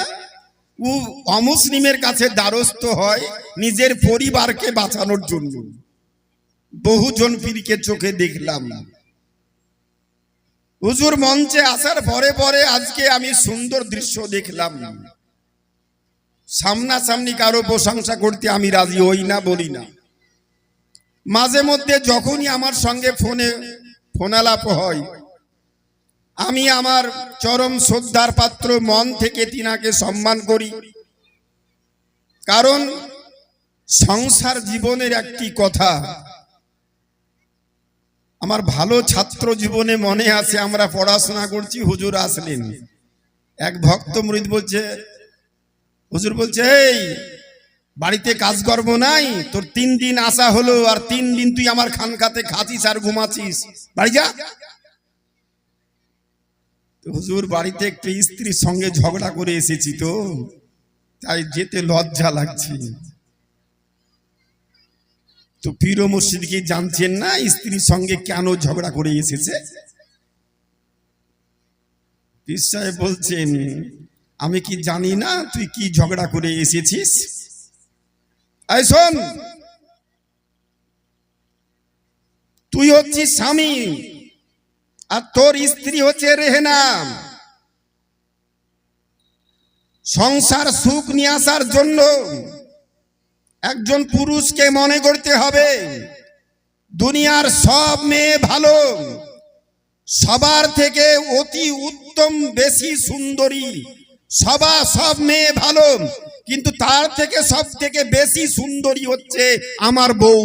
ও অমুসলিমের কাছে দ্বারস্থ হয় নিজের পরিবারকে বাঁচানোর জন্য। বহুজন পীরকে চোখে দেখলাম। হুজুর মঞ্চে আসার পরে পরে আজকে আমি সুন্দর দৃশ্য দেখলাম। সামনাসামনি কারো প্রশংসা করতে আমি রাজি হই না, বলি না। মাঝে মধ্যে যখনই আমার সঙ্গে ফোনালাপ হয়, আমি আমার চরম শ্রদ্ধার পাত্র মন থেকে তিনাকে সম্মান করি। কারণ সংসার জীবনের একটি কথা আমার ভালো ছাত্র জীবনে মনে আছে। আমরা পড়াশোনা করছি, হুজুর আসলেন। এক ভক্ত মুরিদ বলছে, হুজুর বলছে, এই বাড়িতে কাজকর্ম নাই, তোর 3 দিন আসা হলো, আর 3 দিন তুই আমার খানকাতে খাচ্ছিস আর ঘুমাচ্ছিস, বাড়ি যা। হুজুর বাড়িতে একটু স্ত্রীর সঙ্গে ঝগড়া করে এসেছি, তো তাই যেতে লজ্জা লাগছে। তো পীর ও মুর্শিদ কি জানছেন না স্ত্রীর সঙ্গে কেন ঝগড়া করে এসেছে? পীর সাহেব বলছেন, আমি কি জানি না তুই কি ঝগড়া করে এসেছিস? এই শোন, তুই হচ্ছিস স্বামী আর তোর স্ত্রী হচ্ছে রেহেনা। সংসার সুখ নিয়ে আসার জন্য একজন পুরুষকে মনে করতে হবে দুনিয়ার সব মেয়ে ভালো, সবার থেকে অতি উত্তম বেশি সুন্দরী। সব মেয়ে ভালো, কিন্তু তার থেকে সব থেকে বেশি সুন্দরী হচ্ছে আমার বউ।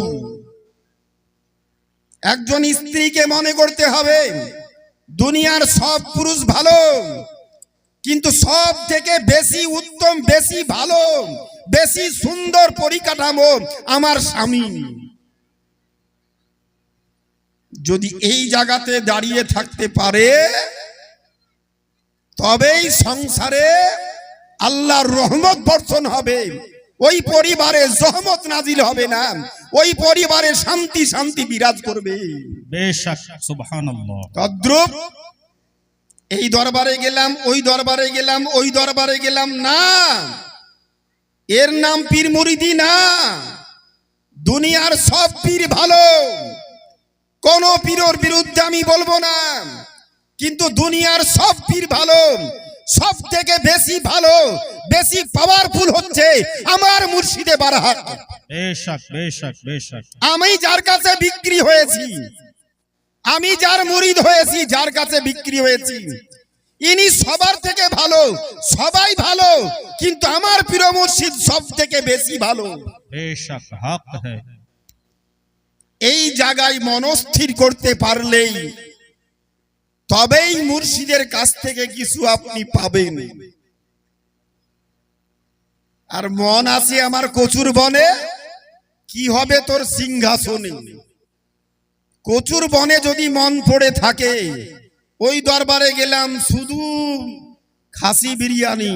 একজন স্ত্রীকে মনে করতে হবে দুনিয়ার সব পুরুষ ভালো, কিন্তু সব থেকে বেশি উত্তম, বেশি ভালো, বেশি সুন্দর পরিকাঠামো আমার স্বামী। যদি এই জায়গাতে দাঁড়িয়ে থাকতে পারে তবেই সংসারে আল্লাহর রহমত বর্ষণ হবে। ওই পরিবারে জহমত নাজিল হবে না, ওই পরিবারে শান্তি শান্তি বিরাজ করবে। বেশক, সুবহানাল্লাহ। তদ্রূপ এই দরবারে গেলাম, ওই দরবারে গেলাম, ওই দরবারে গেলাম না, এর নাম পীর মুরিদি না। দুনিয়ার সব পীর ভালো, কোন পীরের বিরুদ্ধে আমি বলবো না, কিন্তু দুনিয়ার সব পীর ভালো। সব থেকে বেশি ভালো, বেশি পাওয়ারফুল হচ্ছে আমার মুর্শিদে বারহাট। বেশক, বেশক, বেশক। আমি যার কাছে বিক্রি হয়েছি, আমি যার মুরিদ হয়েছি, যার কাছে বিক্রি হয়েছি, ইনি সবার থেকে ভালো, সবাই ভালো, কিন্তু আমার প্রিয় মুর্শিদ সব থেকে বেশি ভালো। বেশক, হক হ্যায়। এই জায়গায় মনস্থির করতে পারলেই তবেই মুর্শিদের কাছ থেকে কিছু আপনি পাবেন। আর মন আছে আমার কচুর বনে, কি হবে তোর সিংহাসনে? কচুর বনে যদি মন পড়ে থাকে, ওই দরবারে গেলাম শুধু খাসি বিরিয়ানি,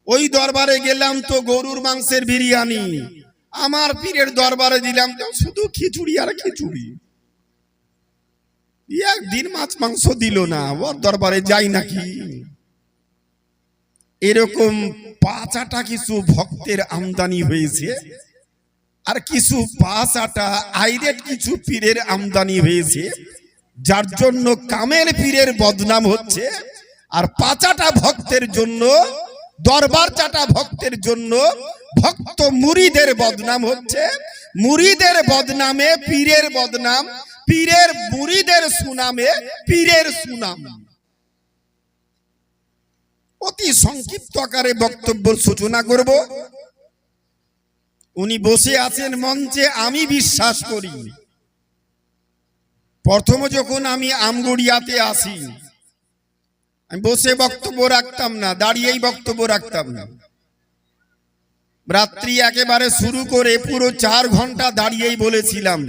ওই দরবারে গেলাম তো গরুর মাংসের বিরিয়ানি, আমার পীরের দরবারে দিলাম তো শুধু খিচুড়ি আর খিচুড়ি। একদিন মাছ মাংস দিল না, ওর দরবারে যাই নাকি? এরকম 5 কিছু ভক্তের আমদানি হয়েছে, আর কিছু 5 আইরেট কিছু পীরের আমদানি হয়েছে, যার জন্য কামেল পীরের বদনাম হচ্ছে। আর 5 ভক্তের জন্য, দরবার 4 ভক্তের জন্য ভক্ত মুরিদের বদনাম হচ্ছে। মুরিদের বদনামে পীরের বদনাম, পীরের মুরিদের সুনামে পীরের সুনাম। অতি সংক্ষিপ্ত আকারে বক্তব্যের সূচনা করব। উনি বসে আছেন মঞ্চে, আমি বিশ্বাস করি প্রথম যখন আমি আমগড়িয়াতে আসি, আমি বসে বক্তব্য রাখতাম না, দাঁড়িয়েই বক্তব্য রাখতাম না। রাত্রি একেবারে শুরু করে পুরো 4 ঘন্টা দাঁড়িয়েই বলেছিলাম।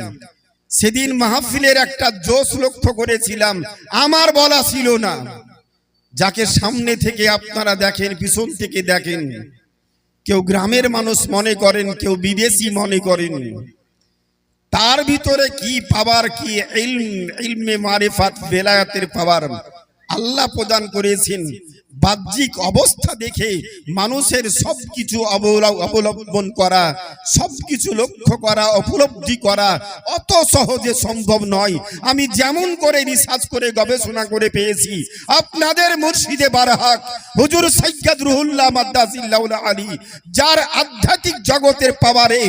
সেদিন মাহফিলের একটা জোশ লক্ষ্য করেছিলাম, আমার বলা ছিল না। যাকে সামনে থেকে আপনারা দেখেন, পিছন থেকে দেখেন, কেউ গ্রামের মানুষ মনে করেন, কেউ বিদেশি মনে করেন, তার ভিতরে কি পাওয়ার, কি ইলমে মারিফাত বেলায়াতের পাওয়ার আল্লাহ প্রদান করেছেন। বাহ্যিক অবস্থা দেখে মানুষের সবকিছু অবলম্বন করা, সবকিছু লক্ষ্য করা, উপলব্ধি করা অত সহজে সম্ভব নয়। আমি যেমন করে রিসার্চ করে গবেষণা করে পেয়েছি, আপনাদের মুর্শিদে বারহাক হুজুর সৈয়দ রুহুল্লাহ মাদ্দাজিল্লাহুল আলী, যার আধ্যাত্মিক জগতের পাওয়ারে,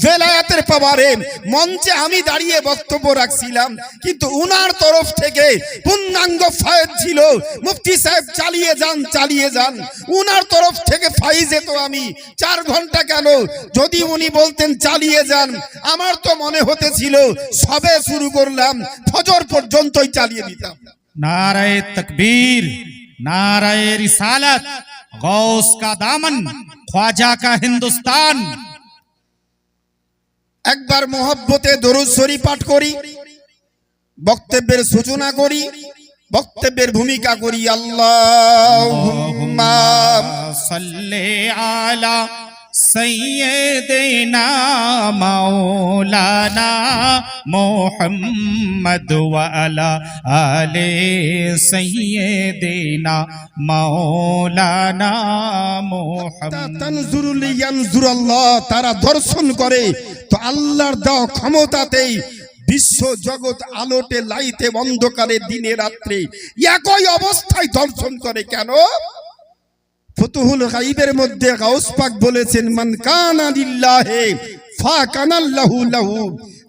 বেলায়াতের পাওয়ারে মঞ্চে আমি দাঁড়িয়ে বক্তব্য রাখছিলাম, কিন্তু উনার তরফ থেকে পূর্ণাঙ্গ ফায়েজ ছিল, মুফতি সাহেব চালিয়ে যান। উনার তরফ থেকে ফাইজে তো আমি 4 ঘন্টা কেন, যদি উনি বলতেন চালিয়ে যান, আমার তো মনে হতেছিল সবে শুরু করলাম, ফজর পর্যন্তই চালিয়ে দিতাম। नाराए तकबीर, नाराए रिसालत, गौस का दामन, ख्वाजा का हिंदुस्तान। একবার মোহব্বতে দরুদ শরীফ পাঠ করি, বক্তব্যের সূচনা করি, বক্তব্যের ভূমিকা করি। আল্লাহুম্মা सल्ले आला सय्यिदिना मौलाना मोहम्मद व अला आले सय्यिदिना मौलाना मोहम्मद। তানজুরুল ইয়ানজুরাল্লাহ, তারা দর্শন করে তো আল্লাহর দেওয়া ক্ষমতাতেই বিশ্ব জগৎ আলোতে লাইতে অন্ধকারে দিনে রাত্রে একই অবস্থায় দর্শন করে। কেন? ফুতুহুল গাইবের মধ্যে গাউস পাক বলেছেন, মান কানা লিল্লাহি ফা কানাল্লাহু লাহু,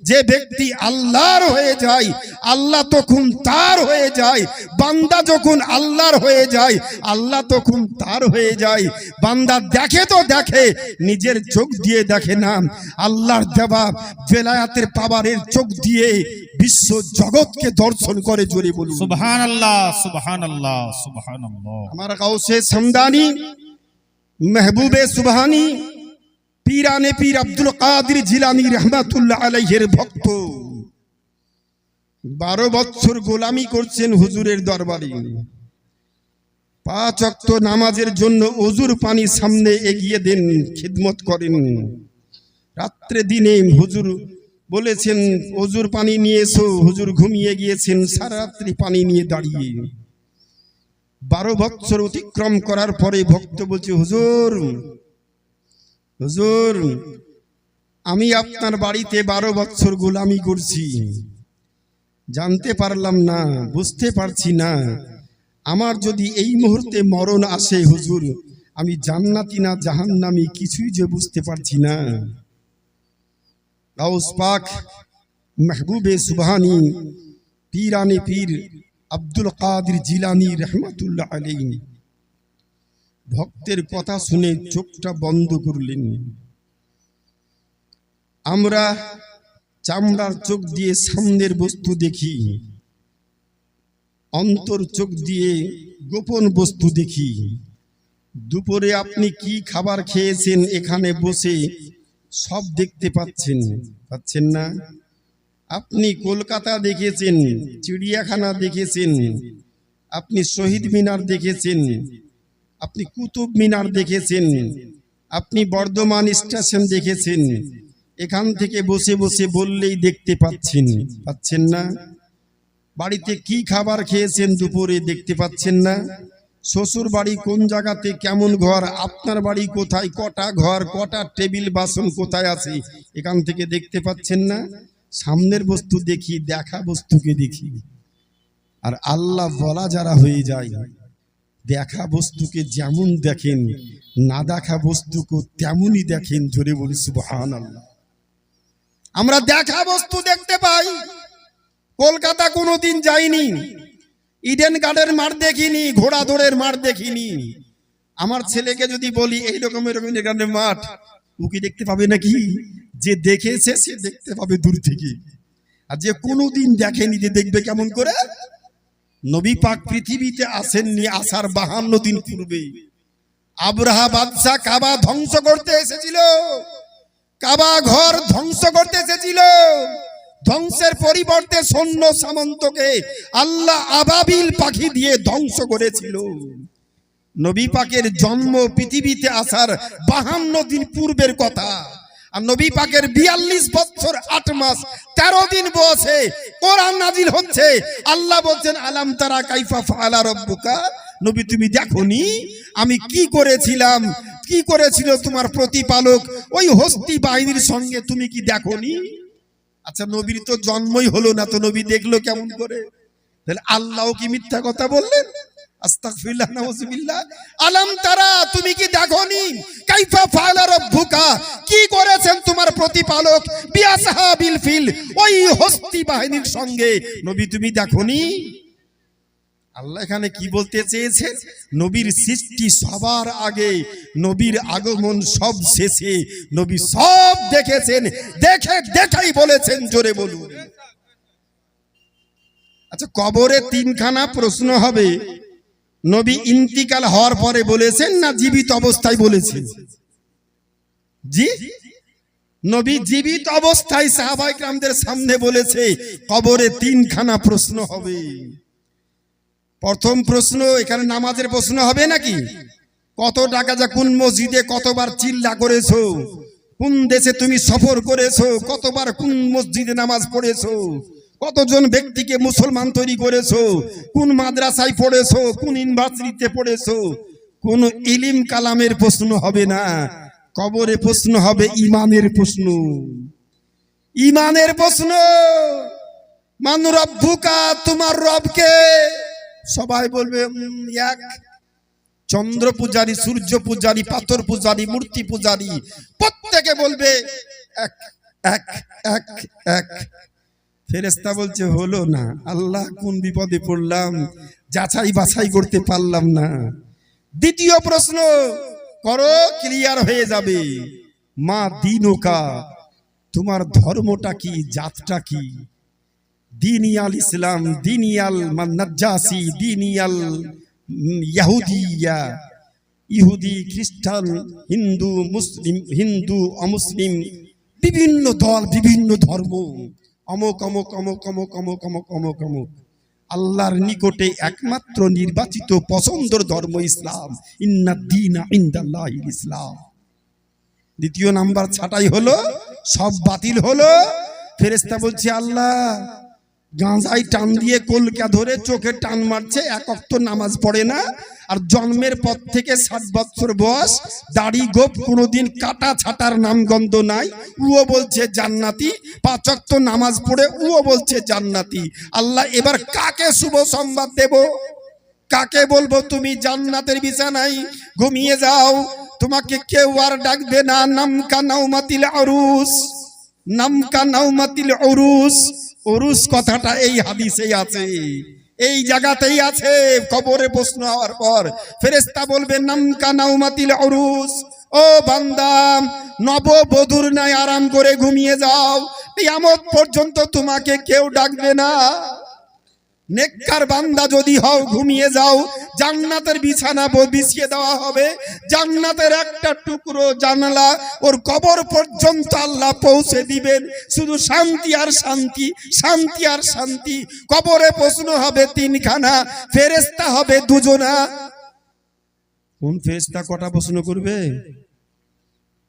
যে ব্যক্তি আল্লাহর হয়ে যায় আল্লাহ তখন তার হয়ে যায়, বান্দা যখন আল্লাহর হয়ে যায় আল্লাহ তখন তার হয়ে যায়। বান্দা দেখে তো দেখে, নিজের চোখ দিয়ে দেখে না, আল্লাহর দেওয়া বেলায়াতের পাওয়ারের চোখ দিয়ে বিশ্ব জগৎকে দর্শন করে। জোরে বলুন সুবহানাল্লাহ, সুবহানাল্লাহ, সুবহানাল্লাহ। আমার গাউসে সমদানি, মেহবুবে সুবহানি, পীরানে পীর আব্দুল কাদের জিলানী রহমাতুল্লাহ আলাইহির ভক্ত, 12 বছর গোলামি করছেন হুজুরের দরবারে। 5 ওয়াক্ত নামাজের জন্য ওযুর পানি সামনে এগিয়ে দেন, খিদমত করেন। রাত্রে দিনে হুজুর বলেছেন ওযুর পানি নিয়ে এসো, হুজুর ঘুমিয়ে গিয়েছেন, সারা রাত্রি পানি নিয়ে দাঁড়িয়ে। 12 বছর অতিক্রম করার পরে ভক্ত বলছে, হুজুর হুজুর, আমি আপনার বাড়িতে 12 বছর গোলামি করছি, জানতে পারলাম না, বুঝতে পারছি না, আমার যদি এই মুহূর্তে মরণ আসে হুজুর, আমি জান্নাতি না জাহান্নামী কিছুই যে বুঝতে পারছি না। গাউস পাক মেহবুবে সুবহানি পীরানে পীর আব্দুল কাদের জিলানী রহমাতুল্লাহ আলাইহি ভক্তের কথা শুনে চোখটা বন্ধ করলেন। আমরা চামড়ার চোখ দিয়ে সামনের বস্তু দেখি, অন্তর চোখ দিয়ে গোপন বস্তু দেখি। দুপুরে আপনি কি খাবার খেয়েছেন এখানে বসে সব দেখতে পাচ্ছেন না? আপনি কলকাতা দেখেছেন, চিড়িয়াখানা দেখেছেন, আপনি শহীদ মিনার দেখেছেন, আপনি কুতুব মিনার দেখেছেন, আপনি বর্ধমান স্টেশন দেখেছেন, এখান থেকে বসে বসে বললেই দেখতে পাচ্ছেন না? বাড়িতে কি খাবার খেয়েছেন দুপুরে দেখতে পাচ্ছেন না? শ্বশুর বাড়ি কোন জায়গাতে, কেমন ঘর, আপনার বাড়ি কোথায়, কটা ঘর, কটা টেবিল বাসন কোথায় আছে, এখান থেকে দেখতে পাচ্ছেন না? সামনের বস্তু দেখি, দেখা বস্তুকে দেখি। আর আল্লাহ বলা যারা হয়ে যায়, দেখা বস্তুকে যেমন দেখেন, না দেখা বস্তুকে তেমনই দেখেন। জোরে বলি সুবহানাল্লাহ। আমরা দেখা বস্তু দেখতে পাই। কলকাতা কোনোদিন যাইনি, ইডেন গার্ডেন মাঠ দেখিনি, ঘোড়া দৌড়ের মাঠ দেখিনি। আমার ছেলেকে যদি বলি এইরকম এরকম গার্ডেন মাঠ, ও কি দেখতে পাবে নাকি? যে দেখেছে সে দেখতে পাবে দূর থেকে, আর যে কোনোদিন দেখেনি যে দেখবে কেমন করে? নবী পাক পৃথিবীতে আসেননি, আসার 52 দিন পূর্বে আব্রাহা বাদশা কাবা ধ্বংস করতে এসেছিল, কাবা ঘর ধ্বংস করতে এসেছিল। ধ্বংসের পরিবর্তে সৈন্য সামন্তকে আল্লাহ আবাবিল পাখি দিয়ে ধ্বংস করেছিল। নবী পাকের জন্ম পৃথিবীতে আসার 52 দিন পূর্বের কথা। আর নবী পাকের 42 বছর 8 মাস 13 দিন বয়সে কোরআন নাজিল হচ্ছে। আল্লাহ বলছেন আলাম তারা কাইফা ফাআলা রাব্বুকা, নবী তুমি দেখোনি আমি কি করেছিলাম, কি করেছিল তোমার প্রতিপালক ওই হস্তি বাহিনীর সঙ্গে, তুমি কি দেখোনি? আচ্ছা নবীর তো জন্মই হলো না, তো নবী দেখলো কেমন করে? তাহলে আল্লাহ কি মিথ্যা কথা বললেন? আস্তাগফিরুল্লাহ নাউযুবিল্লাহ। আলাম তারা, তুমি কি দেখোনি কাইফা ফাআলা রাব্বুকা, কি করেছেন তোমার প্রতিপালক বিআসহাবিল ফিল, ওই হস্তি বাহিনীর সঙ্গে, নবী তুমি দেখোনি? আল্লাহ এখানে কি বলতে চেয়েছেন? নবীর সৃষ্টি সবার আগে, নবীর আগমন সব শেষে, নবী সব দেখেছেন, দেখে দেখাই বলেছেন, জোরে বলুন। আচ্ছা কবরে 3খানা প্রশ্ন হবে, নবী ইন্তিকাল হওয়ার পরে বলেছেন না জীবিত অবস্থায় বলেছেন? জি, নবী জীবিত অবস্থায় সাহাবায়ে কেরামদের সামনে বলেছে কবরে 3খানা প্রশ্ন হবে। প্রথম প্রশ্ন, এখানে নামাজের প্রশ্ন হবে নাকি? কত টাকা যা কোন মসজিদে কতবার চিল্লা করেছো, কোন দেশে তুমি সফর করেছো, কতবার কোন মসজিদে নামাজ পড়েছো, কতজন ব্যক্তিকে মুসলমান তৈরি করেছো, কোন মাদ্রাসায় পড়েছো, কোন ইউনিভার্সিটিতে পড়েছো। কোন ইলম কালামের প্রশ্ন হবে না, কবরে প্রশ্ন হবে ঈমানের প্রশ্ন। ঈমানের প্রশ্ন, মান রব্বুকা, তোমার রবকে? সবাই বলবে এক। চন্দ্র পূজারী, সূর্য পূজারী, পাথর পূজারী, মূর্তি পূজারী প্রত্যেকে বলবে এক এক এক এক। ফেরেশতা বলছে হলো না আল্লাহ, কোন বিপদে পড়লাম, যাচাই বাছাই করতে পারলাম না। দ্বিতীয় প্রশ্ন করো, ক্লিয়ার হয়ে যাবে। মা দীনুকা, তোমার ধর্মটা কি, জাতটা কি? দীনিয়াল ইসলাম, দীনিয়াল নাজ্জাসি, দীনিয়াল ইহুদিয়া, ইহুদি, খ্রিস্টান, হিন্দু, মুসলিম, হিন্দু অমুসলিম, বিভিন্ন দল, বিভিন্ন ধর্ম, অমুক অমুক অমুক অমুক অমুক অমুক অমুক অমুক। আল্লাহর নিকটে একমাত্র নির্বাচিত পছন্দের ধর্ম ইসলাম। ইন্নাদ দীনা ইনদাল্লাহিল ইসলাম। দ্বিতীয় নাম্বার ছাঁটাই হলো, সব বাতিল হলো। ফেরেশতা বলছে আল্লাহ, গাঁজায় টান দিয়ে কলকা ধরে চোখে টান মারছে, এক ওয়াক্ত নামাজ পড়ে না, আর জন্মের পর থেকে 60 বছর বয়স, দাড়ি গোপ কোনোদিন কাটা ছাটার নামগন্ধ নাই, উও বলছে জান্নাতি, 5 ওয়াক্ত নামাজ পড়ে উও বলছে জান্নাতি। আল্লাহ এবার কাকে শুভ সংবাদ দেব? কাকে বলবো তুমি জান্নাতের বিছানায় ঘুমিয়ে যাও, তোমাকে কেউ আর ডাকবে না? নামকা নাউমাতিল উরুস, নামকা নাউমাতিল উরুস। উরুস কথাটা এই হাদিসেই আছে, এই জায়গাতেই আছে। কবরে প্রশ্ন হওয়ার পর ফেরেশতা বলবে নামকা নাউমাতিল উরুস, ও বান্দা নববধূর নাই আরাম করে ঘুমিয়ে যাও, কিয়ামত পর্যন্ত তোমাকে কেউ ডাকবে না। নেককার বান্দা যদি হও ঘুমিয়ে যাও, জান্নাতের বিছানা বিছিয়ে দেওয়া হবে, জান্নাতের একটা টুকরো জানালা ওর কবর পর্যন্ত আল্লাহ পৌঁছে দিবেন। শুধু শান্তি আর শান্তি, শান্তি আর শান্তি। কবরে প্রশ্ন হবে 3খানা, ফেরেশতা হবে 2জনা। কোন ফেরেশতা কটা প্রশ্ন করবে?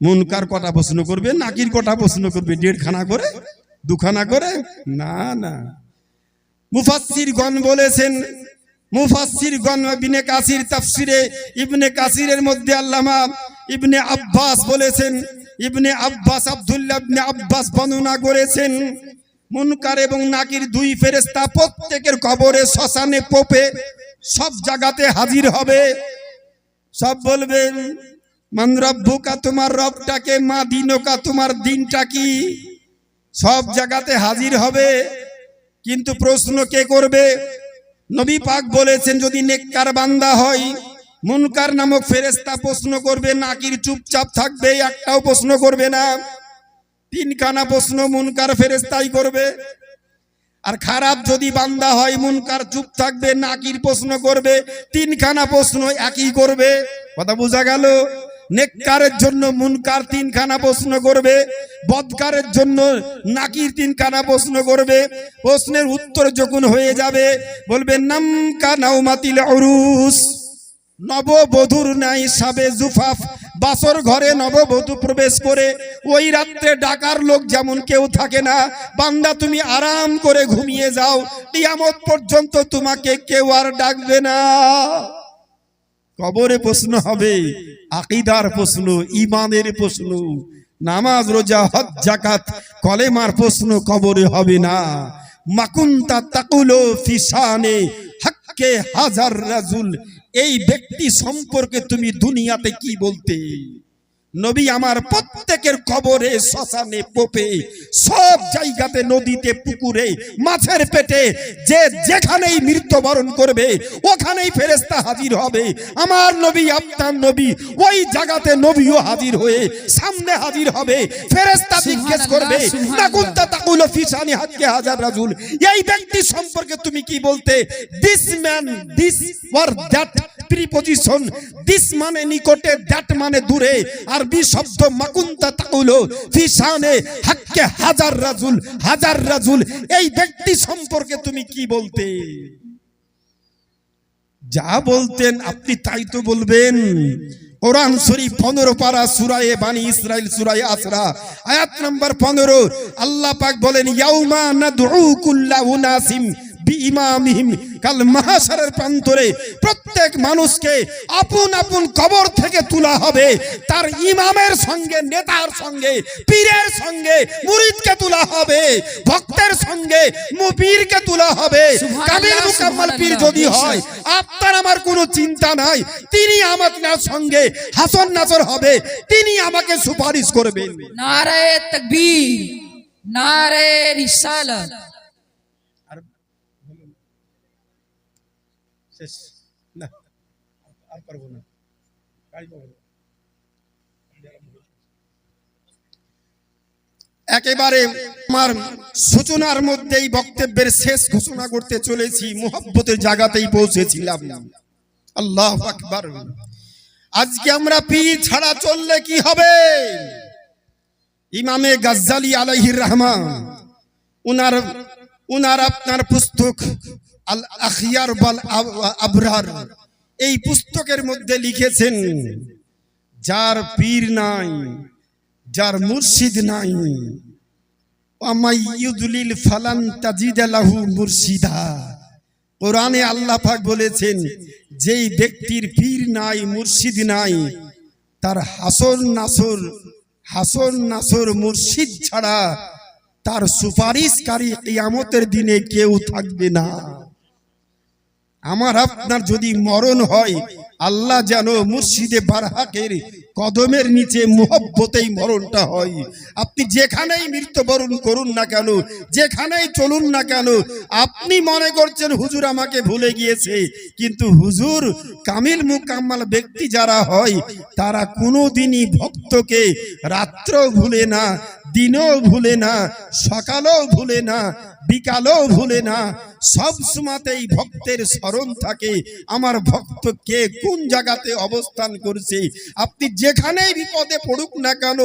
মুনকার কটা প্রশ্ন করবে, নাকির কটা প্রশ্ন করবে? 1.5খানা করে, 2খানা করে? না না। মুফাসসিরগণ বলেছেন, মুফাসসিরগণ ইবনে কাসির তাফসিরে ইবনে কাসিরের মধ্যে আল্লামা ইবনে আব্বাস বলেছেন, ইবনে আব্বাস আব্দুল্লাহ ইবনে আব্বাস বর্ণনা করেছেন, মুনকার এবং নাকির 2 ফেরেশতা প্রত্যেকের কবরে, শ্মশানে, পোপে, সব জায়গাতে হাজির হবে। সব বলবেন মান রব্বুকা, তোমার রবটাকে? মা দীনুকা, তোমার দিনটা কি? সব জায়গাতে হাজির হবে। কিন্তু প্রশ্ন কে করবে? নবী পাক বলেছেন যদি নেককার বান্দা হয়, মুনকার নামক ফেরেশতা প্রশ্ন করবে, নাকির চুপচাপ থাকবে, একটাও প্রশ্ন করবে না। 3খানা প্রশ্ন মুনকার ফেরেশতাই করবে। আর খারাপ যদি বান্দা হয় মুনকার চুপ থাকবে, নাকির প্রশ্ন করবে, তিনখানা প্রশ্ন একই করবে। কথা বোঝা গেল? নেককারের জন্য মুনকার তিনখানা প্রশ্ন করবে, বদকারের জন্য নাকির তিনখানা প্রশ্ন করবে। প্রশ্নের উত্তর যখন হয়ে যাবে বলবে নামকা নাউমাতিল উরুস, নববধূর নাই সাবে জুফাফ, বাসর ঘরে নববধূ প্রবেশ করে ওই রাত্রে ডাকার লোক যেমন কেউ থাকে না। বান্দা তুমি আরাম করে ঘুমিয়ে যাও, কিয়ামত পর্যন্ত তোমাকে কেউ আর ডাকবে না। কবরে প্রশ্ন হবে, আকীদার প্রশ্ন, ঈমানের প্রশ্ন, নামাজ রোজা হজ যাকাত কলেমার প্রশ্ন কবরে হবে না। মাকুনতা তাকুলু ফি শানে হক্কে হাজার রাজুল, এই ব্যক্তি সম্পর্কে তুমি দুনিয়াতে কি বলতে? নবী আমার প্রত্যেকের কবরে, শ্মশানে, পোপে, সব জায়গাতে, নদীতে, পুকুরে, মাছের পেটে, যে যেখানেই মৃত্যুবরণ করবে ওখানেই ফেরেশতা হাজির হবে। আমার নবী, আপনার নবী, ওই জায়গাতে নবীও হাজির হয়ে সামনে হাজির হবে। ফেরেশতা জিজ্ঞেস করবে না কুনতা তাকুলু ফি শানি হাক্কি হাজার রাজুল, এই ব্যক্তি সম্পর্কে তুমি কি বলতে? This man, this or that preposition, this মানে নিকটে, দ্যাট মানে দূরে। আরবি শব্দ মাকুনতা তাকুলু ফি শানে হাক্কি হাজার রাজুল, হাজার রাজুল, এই ব্যক্তি সম্পর্কে তুমি কি বলতে? যা বলতেন আপনি তাই তো বলবেন। কোরআন শরীফ 15 পারা সূরা বানি ইসরাইল, সূরা আসরা, আয়াত নাম্বার 15, আল্লাহ পাক বলেন ইয়াউমা নাদউ কুল্লা উনাসিম বিইমামিহিম, কাল মাহশারের প্রান্তরে প্রত্যেক মানুষকে আপন আপন কবর থেকে তোলা হবে, তার ইমামের সঙ্গে, নেতার সঙ্গে, পীরের সঙ্গে মুরিদকে তোলা হবে, ভক্তের সঙ্গে মুপীরকে তোলা হবে। কামিল মুকাম্মাল পীর যদি হয়, আপনার আমার কোনো চিন্তা নাই, তিনি আমার সঙ্গে হাসন নাসর হবে, তিনি আমাকে সুপারিশ করবেন। নারে তাকবীর, নারে রিসালাত। না আর পারবো না, একেবারে আমার সূচনার মধ্যেই বক্তব্যের শেষ ঘোষণা করতে চলেছি, মুহাব্বতের জায়গাতেই পৌঁছেছিলাম। আল্লাহু আকবার। আজকে আমরা পীর ছাড়া চললে কি হবে? ইমামে গাজ্জালি আলাইহির রহমান, উনার আপনার পুস্তক আল আখিয়ার ওয়াল আবরার, এই পুস্তকের মধ্যে লিখেছেন যার পীর নাই, যার মুর্শিদ নাই, ওয়ামাই ইউদলিল ফালান তাজিদ লাহু মুর্শিদা। কোরআনে আল্লাহ পাক বলেছেন যেই ব্যক্তির পীর নাই, মুর্শিদ নাই, তার হাসর নাসর মুর্শিদ ছাড়া তার সুপারিশকারী কিয়ামতের দিনে কেউ থাকবে না। আমার আপনার যদি মরণ হয়, আল্লাহ যেন মুর্শিদে বারহাকের কদমের নিচে মুহাব্বতেই মরণটা হয়। আপনি যেখানেই মৃত্যুবরণ করুন না কেন, যেখানেই চলুন না কেন, আপনি মনে করছেন হুজুর আমাকে ভুলে গিয়েছে, কিন্তু হুজুর কামিল মুকাম্মাল ব্যক্তি যারা হয় তারা কোনোদিনই ভক্তকে রাত্রেও ভুলে না, দিনও ভুলে না, সকালেও ভুলে না, বিকালেও ভুলে না, সব সময়তেই ভক্তের স্মরণ থাকে। আমার ভক্ত কে কোন জায়গাতে অবস্থান করছে, আপনি যেখানেই বিপদে পড়ুক না কেন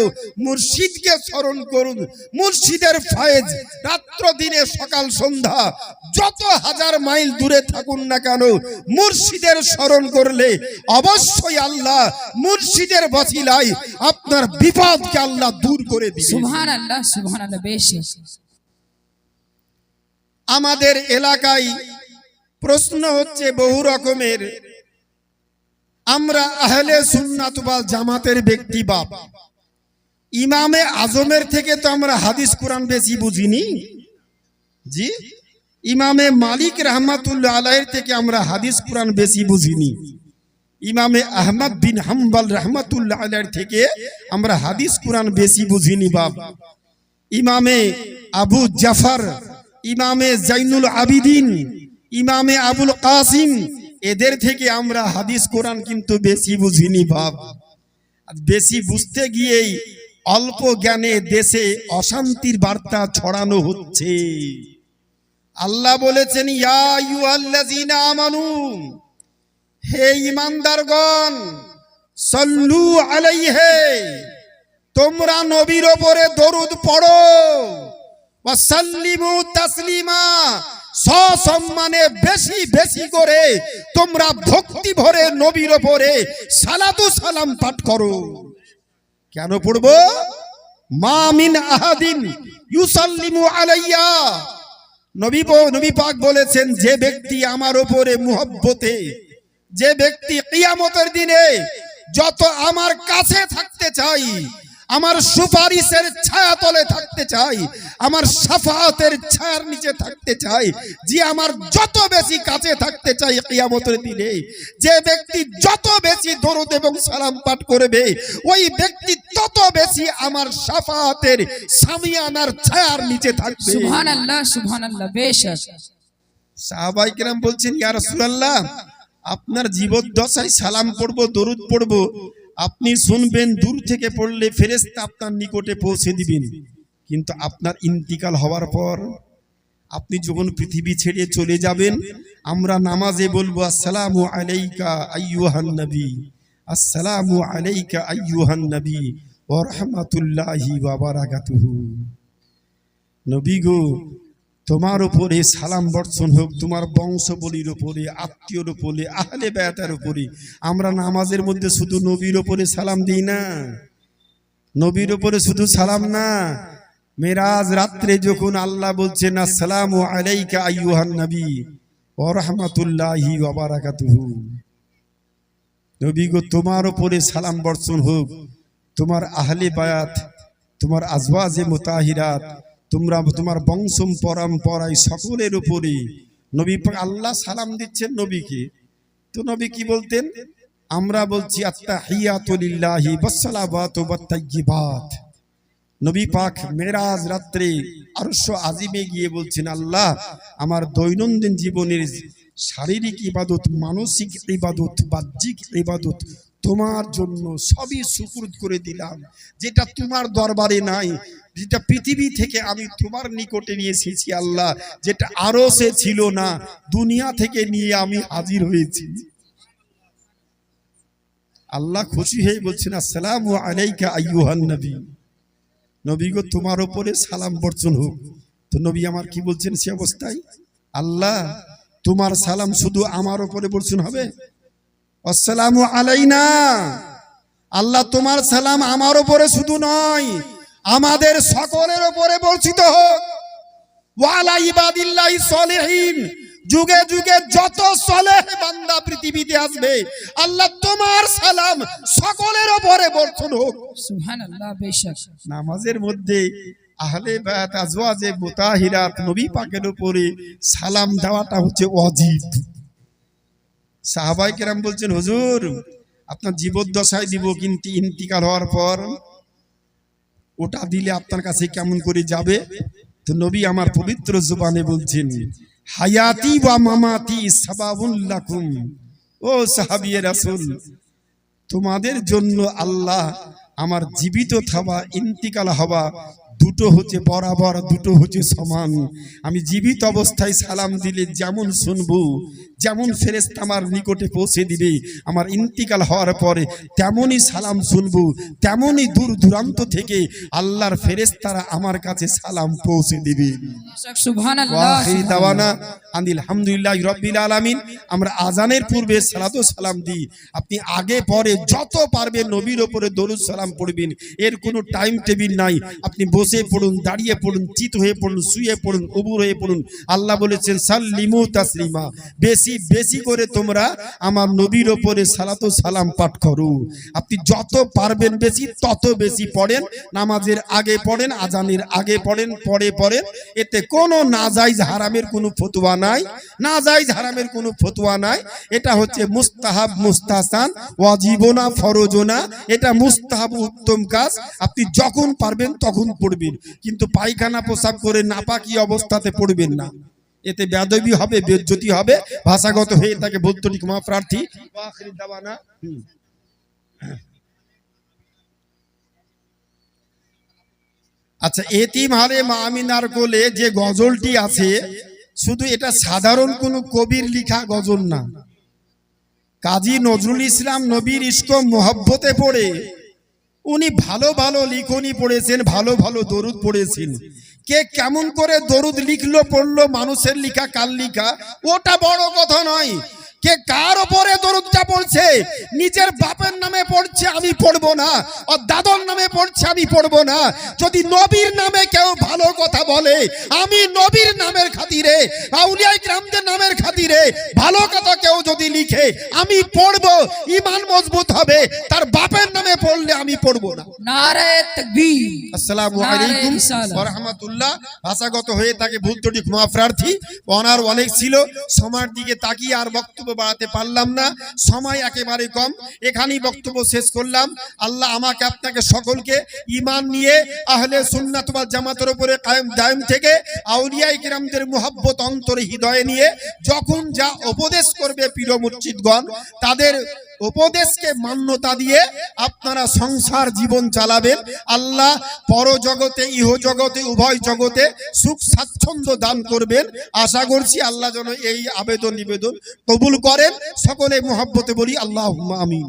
মুর্শিদকে স্মরণ করুন। মুর্শিদের ফয়েজ রাত্র দিনে, সকাল সন্ধ্যা, যত হাজার মাইল দূরে থাকুন না কেন মুর্শিদের স্মরণ করলে অবশ্যই আল্লাহ মুর্শিদের ওসিলায় আপনার বিপদকে আল্লাহ দূর করে দিবেন। সুবহানাল্লাহ, সুবহানাল্লাহ। বেশি আমাদের এলাকায় প্রশ্ন হচ্ছে বহু রকমের, আমরা আহলে সুন্নাত ওয়াল জামাতের ব্যক্তি বাপ, ইমামে আজমের থেকে তো আমরা হাদিস কোরআন বেশি বুঝিনি। জি, ইমামে মালিক রহমাতুল্লাহ আলাইহির থেকে আমরা হাদিস কোরআন বেশি বুঝিনি। ইমামে আহমদ বিন হাম্বল রহমাতুল্লাহ আলাইহির থেকে আমরা হাদিস কোরআন বেশি বুঝিনি বাপ। ইমামে আবু জাফর, ইমামে জাইনুল আবিদিন, ইমামে আবুল কাসিম, এদের থেকে আমরা হাদিস কোরআন কিন্তু বেশি বুঝিনি বাপ। বেশি বুঝতে গিয়েই অল্প জ্ঞানে দেশে অশান্তির বার্তা ছড়ানো হচ্ছে। আল্লাহ বলেছেন ইয়া আইয়ুহাল্লাযীনা আমানু, হে ঈমানদারগণ, সাল্লু আলাইহি, তোমরা নবীর উপরে দরুদ পড়ো, ওয়া সাল্লিমু তাসলিমা, সসম্মানে বেশি বেশি করে তোমরা ভক্তি ভরে নবীর উপরে সালাতু সালাম পাঠ করো। কেন পড়বো? মা মিন আহাদিন ইউসাল্লিমু আলাইয়া, নবী পাক বলেছেন যে ব্যক্তি আমার উপরে মুহাব্বতে, যে ব্যক্তি কিয়ামতের দিনে যত আমার কাছে থাকতে চাই, আমার সুপারিশের ছায়াতলে থাকতে চাই, আমার শাফাআতের ছায়ার নিচে থাকতে চাই, যে আমার যত বেশি কাছে থাকতে চাই কিয়ামতের দিনে, যে ব্যক্তি যত বেশি দরুদ এবং সালাম পাঠ করবে, ওই ব্যক্তি তত বেশি আমার শাফাআতের সামিয়ানার ছায়ার নিচে থাকবে। সুবহানাল্লাহ, বেশক। সাহাবায়ে কেরাম বলছেন ইয়া রাসূলুল্লাহ, আপনার জীবদ্দশায় সালাম পড়বো, দরুদ পড়বো, আপনি শুনবেন, দূর থেকে পড়লে ফেরেশতা আপনার নিকটে পৌঁছে দিবেন, কিন্তু আপনার ইন্তিকাল হওয়ার পর আপনি যখন পৃথিবী ছেড়ে চলে যাবেন, আমরা নামাজে বলবো আসসালামু আলাইকা আইয়ুহান নবী, আসসালামু আলাইকা আইয়ুহান নবী ওয়া রাহমাতুল্লাহি ওয়া বারাকাতুহু। নবী গো, তোমার উপরে সালাম বর্ষণ হোক, তোমার বংশবলির উপরে, আত্মীয়র উপরে, আহলে বায়াতের উপরে। আমরা নামাজের মধ্যে শুধু নবীর উপরে সালাম দিই না, নবীর উপরে শুধু সালাম না, মেরাজ রাত্রে যখন আল্লাহ বলছেন আসসালামু আলাইকা আইয়ুহান নবী ওয়া রাহমাতুল্লাহি ওয়া বারাকাতুহু, নবী গো তোমার উপরে সালাম বর্ষণ হোক, তোমার আহলে বায়াত, তোমার আজওয়াজে মুতাহিরাত, তোমরা তোমার বংশ পরম্পরায় সকলের উপরে। নবী পাক আল্লাহ সালাম দিচ্ছেন নবীকে, তো নবী কি বলতেন? আমরা বলছি আত্তাহিয়াতু লিল্লাহি ওয়াসসালাওয়াতু ওয়াত-তাইয়্যিবাত। নবী পাক মেরাজ রাত্রে আরশ আজিমে গিয়ে বলছেন আল্লাহ, আমার দৈনন্দিন জীবনের শারীরিক ইবাদত, মানসিক ইবাদত, বাহ্যিক ইবাদত তোমার জন্য সবই সুপুর্দ করে দিলাম, যেটা তোমার দরবারে নাই, যেটা পৃথিবী থেকে আমি তোমার নিকটে নিয়ে এসেছি আল্লাহ, যেটা আরশে ছিল না, দুনিয়া থেকে নিয়ে আমি হাজির হয়েছি। আল্লাহ খুশি হয়ে বলছেন আসসালামু আলাইকা আইয়ুহান নবী, নবী গো তোমার উপরে সালাম বর্ষণ হোক। তো নবী আমার কি বলছেন সে অবস্থায়? আল্লাহ তোমার সালাম শুধু আমার উপরে বর্ষণ হবে? আসসালামু আলাইনা, আল্লাহ তোমার সালাম আমার উপরে শুধু নয়, আমাদের সকলের উপরে বর্ষিত হোক। ওয়া আলা ইবাদিল্লাহিস সলিহিন, যুগে যুগে যত সলেহ বান্দা পৃথিবীতে আসবে, আল্লাহ তোমার সালাম সকলের উপরে বর্ষণ হোক। সুবহানাল্লাহ, বেশক। নামাজের মধ্যে আহলে বায়াত, আজওয়াজে মুতাহিরাত, নবী পাকের উপরে সালাম দেওয়াটা হচ্ছে ওয়াজিব। সাহাবায়ে কেরাম বলছেন হুজুর আপনার জীবদ্দশায় দিব, কিন্তু ইন্তিকাল হওয়ার পর ওটা দিলে আপনার কাছে কেমন করে যাবে? তো নবী আমার পবিত্র জবানে বলছেন হায়াতি ওয়া মামাতি সাবাবুল লাকুম, ও সাহাবিয়ে রাসূল, তোমাদের জন্য আল্লাহ আমার জীবিত থাকা, ইন্তিকাল হওয়া দুটো হচ্ছে বরাবর, দুটো হচ্ছে সমান। আমি জীবিত অবস্থায় সালাম দিলে যেমন শুনবো, যেমন ফেরেশতা আমার নিকটে পৌঁছে দিবে, আমার ইন্তিকাল হওয়ার পরে তেমনই সালাম শুনবো, তেমনই দূর দূরান্ত থেকে আল্লাহর ফেরেশতারা আমার কাছে সালাম পৌঁছে দিবে। সুবহানাল্লাহ, ওয়াখির দাওয়ানা আলহামদুলিল্লাহি রাব্বিল আলামিন। আমরা আজানের পূর্বে সালাতু সালাম দিই, আপনি আগে পরে যত পারবেন নবীর উপরে দরুদ সালাম পড়বেন, এর কোনো টাইম টেবিল নাই। আপনি বসে পড়ুন, দাঁড়িয়ে পড়ুন, চিত হয়ে পড়ুন, শুয়ে পড়ুন, উবুর হয়ে পড়ুন। আল্লাহ বলেছেন সাল্লিমু তাসলিমা, বেশি বেশি করে তোমরা আমার নবীর উপরে সালাতু সালাম পাঠ করো। আপনি যত পারবেন বেশি তত বেশি পড়েন, নামাজের আগে পড়েন, আজানের আগে পড়েন, পরে পড়েন। এতে কোনো নাজায়েজ হারামের কোনো ফতোয়া নাই, নাজায়েজ হারামের কোনো ফতোয়া নাই। এটা হচ্ছে মুস্তাহাব, মুস্তাহসান, ওয়াজিবনা, ফরজনা, এটা মুস্তাহাব, উত্তম কাজ। আপনি যখন পারবেন তখন পড়বেন, কিন্তু পায়খানা পেশাব করে নাপাকি অবস্থাতে পড়বেন না, এতে বেয়াদবি হবে, বেজ্জতি হবে, ভাষাগত হয়ে তাকে বলতে ক্ষমা প্রার্থী। আখির দাওয়ানা। আচ্ছা, এতিম হারে মা আমিনার কোলে যে গজলটি আছে, শুধু এটা সাধারণ কোনো কবির লিখা গজল না, কাজী নজরুল ইসলাম নবীর ইশক মোহব্বতে পড়ে উনি ভালো ভালো লিখনি পড়েছেন, ভালো ভালো দরুদ পড়েছেন। কে কেমন করে দরুদ লিখলো পড়লো, মানুষের লিখা কার লিখা ওটা বড় কথা নয়। কে কার উপরে দরুদটা পড়ছে, নিজের বাপের নামে পড়ছে আমি পড়বো না, আর দাদর নামে পড়ছে আমি পড়বো না। যদি নবীর নামে কেউ ভালো কথা বলে, আমি নবীর নামের খাতিরে, আউলিয়া ইকরামদের নামের খাতিরে ভালো কথা কেউ যদি লিখে আমি পড়বো, ঈমান মজবুত হবে। তার বাপের নামে পড়লে আমি পড়বো না। নারে তাকবীর। আসসালামু নারে আলাইকুম রিসালাত। ওয়া রাহমাতুল্লাহ। ভাষাগত হয়ে তাকে ভুল ত্রুটি ক্ষমা প্রার্থী। অনার অনেক ছিল, সময়ের দিকে তাকিয়ে আর বক্তব্য বাড়াতে পারলাম না, সময় একেবারে কম, এখানেই বক্তব্য শেষ করলাম। আল্লাহ আমাকে আপনাকে সকলকে ঈমান নিয়ে আহলে সুন্নাত ওয়াল জামাতের উপরে কায়েম দায়েম থেকে আউলিয়া ইকরামদের মুহাব্বত অন্তরে হৃদয়ে নিয়ে যখন যা উপদেশ করবে পীর মুর্শিদগণ, তাদের উপদেশকে মান্যতা দিয়ে আপনারা সংসার জীবন চালাবেন। আল্লাহ পরজগতে ইহ জগতে উভয় জগতে সুখ স্বাচ্ছন্দ্য দান করবেন। আশা করছি আল্লাহ যেন এই আবেদন নিবেদন কবুল করেন। সকলে মুহাব্বতে বলি আল্লাহুম্মা আমিন।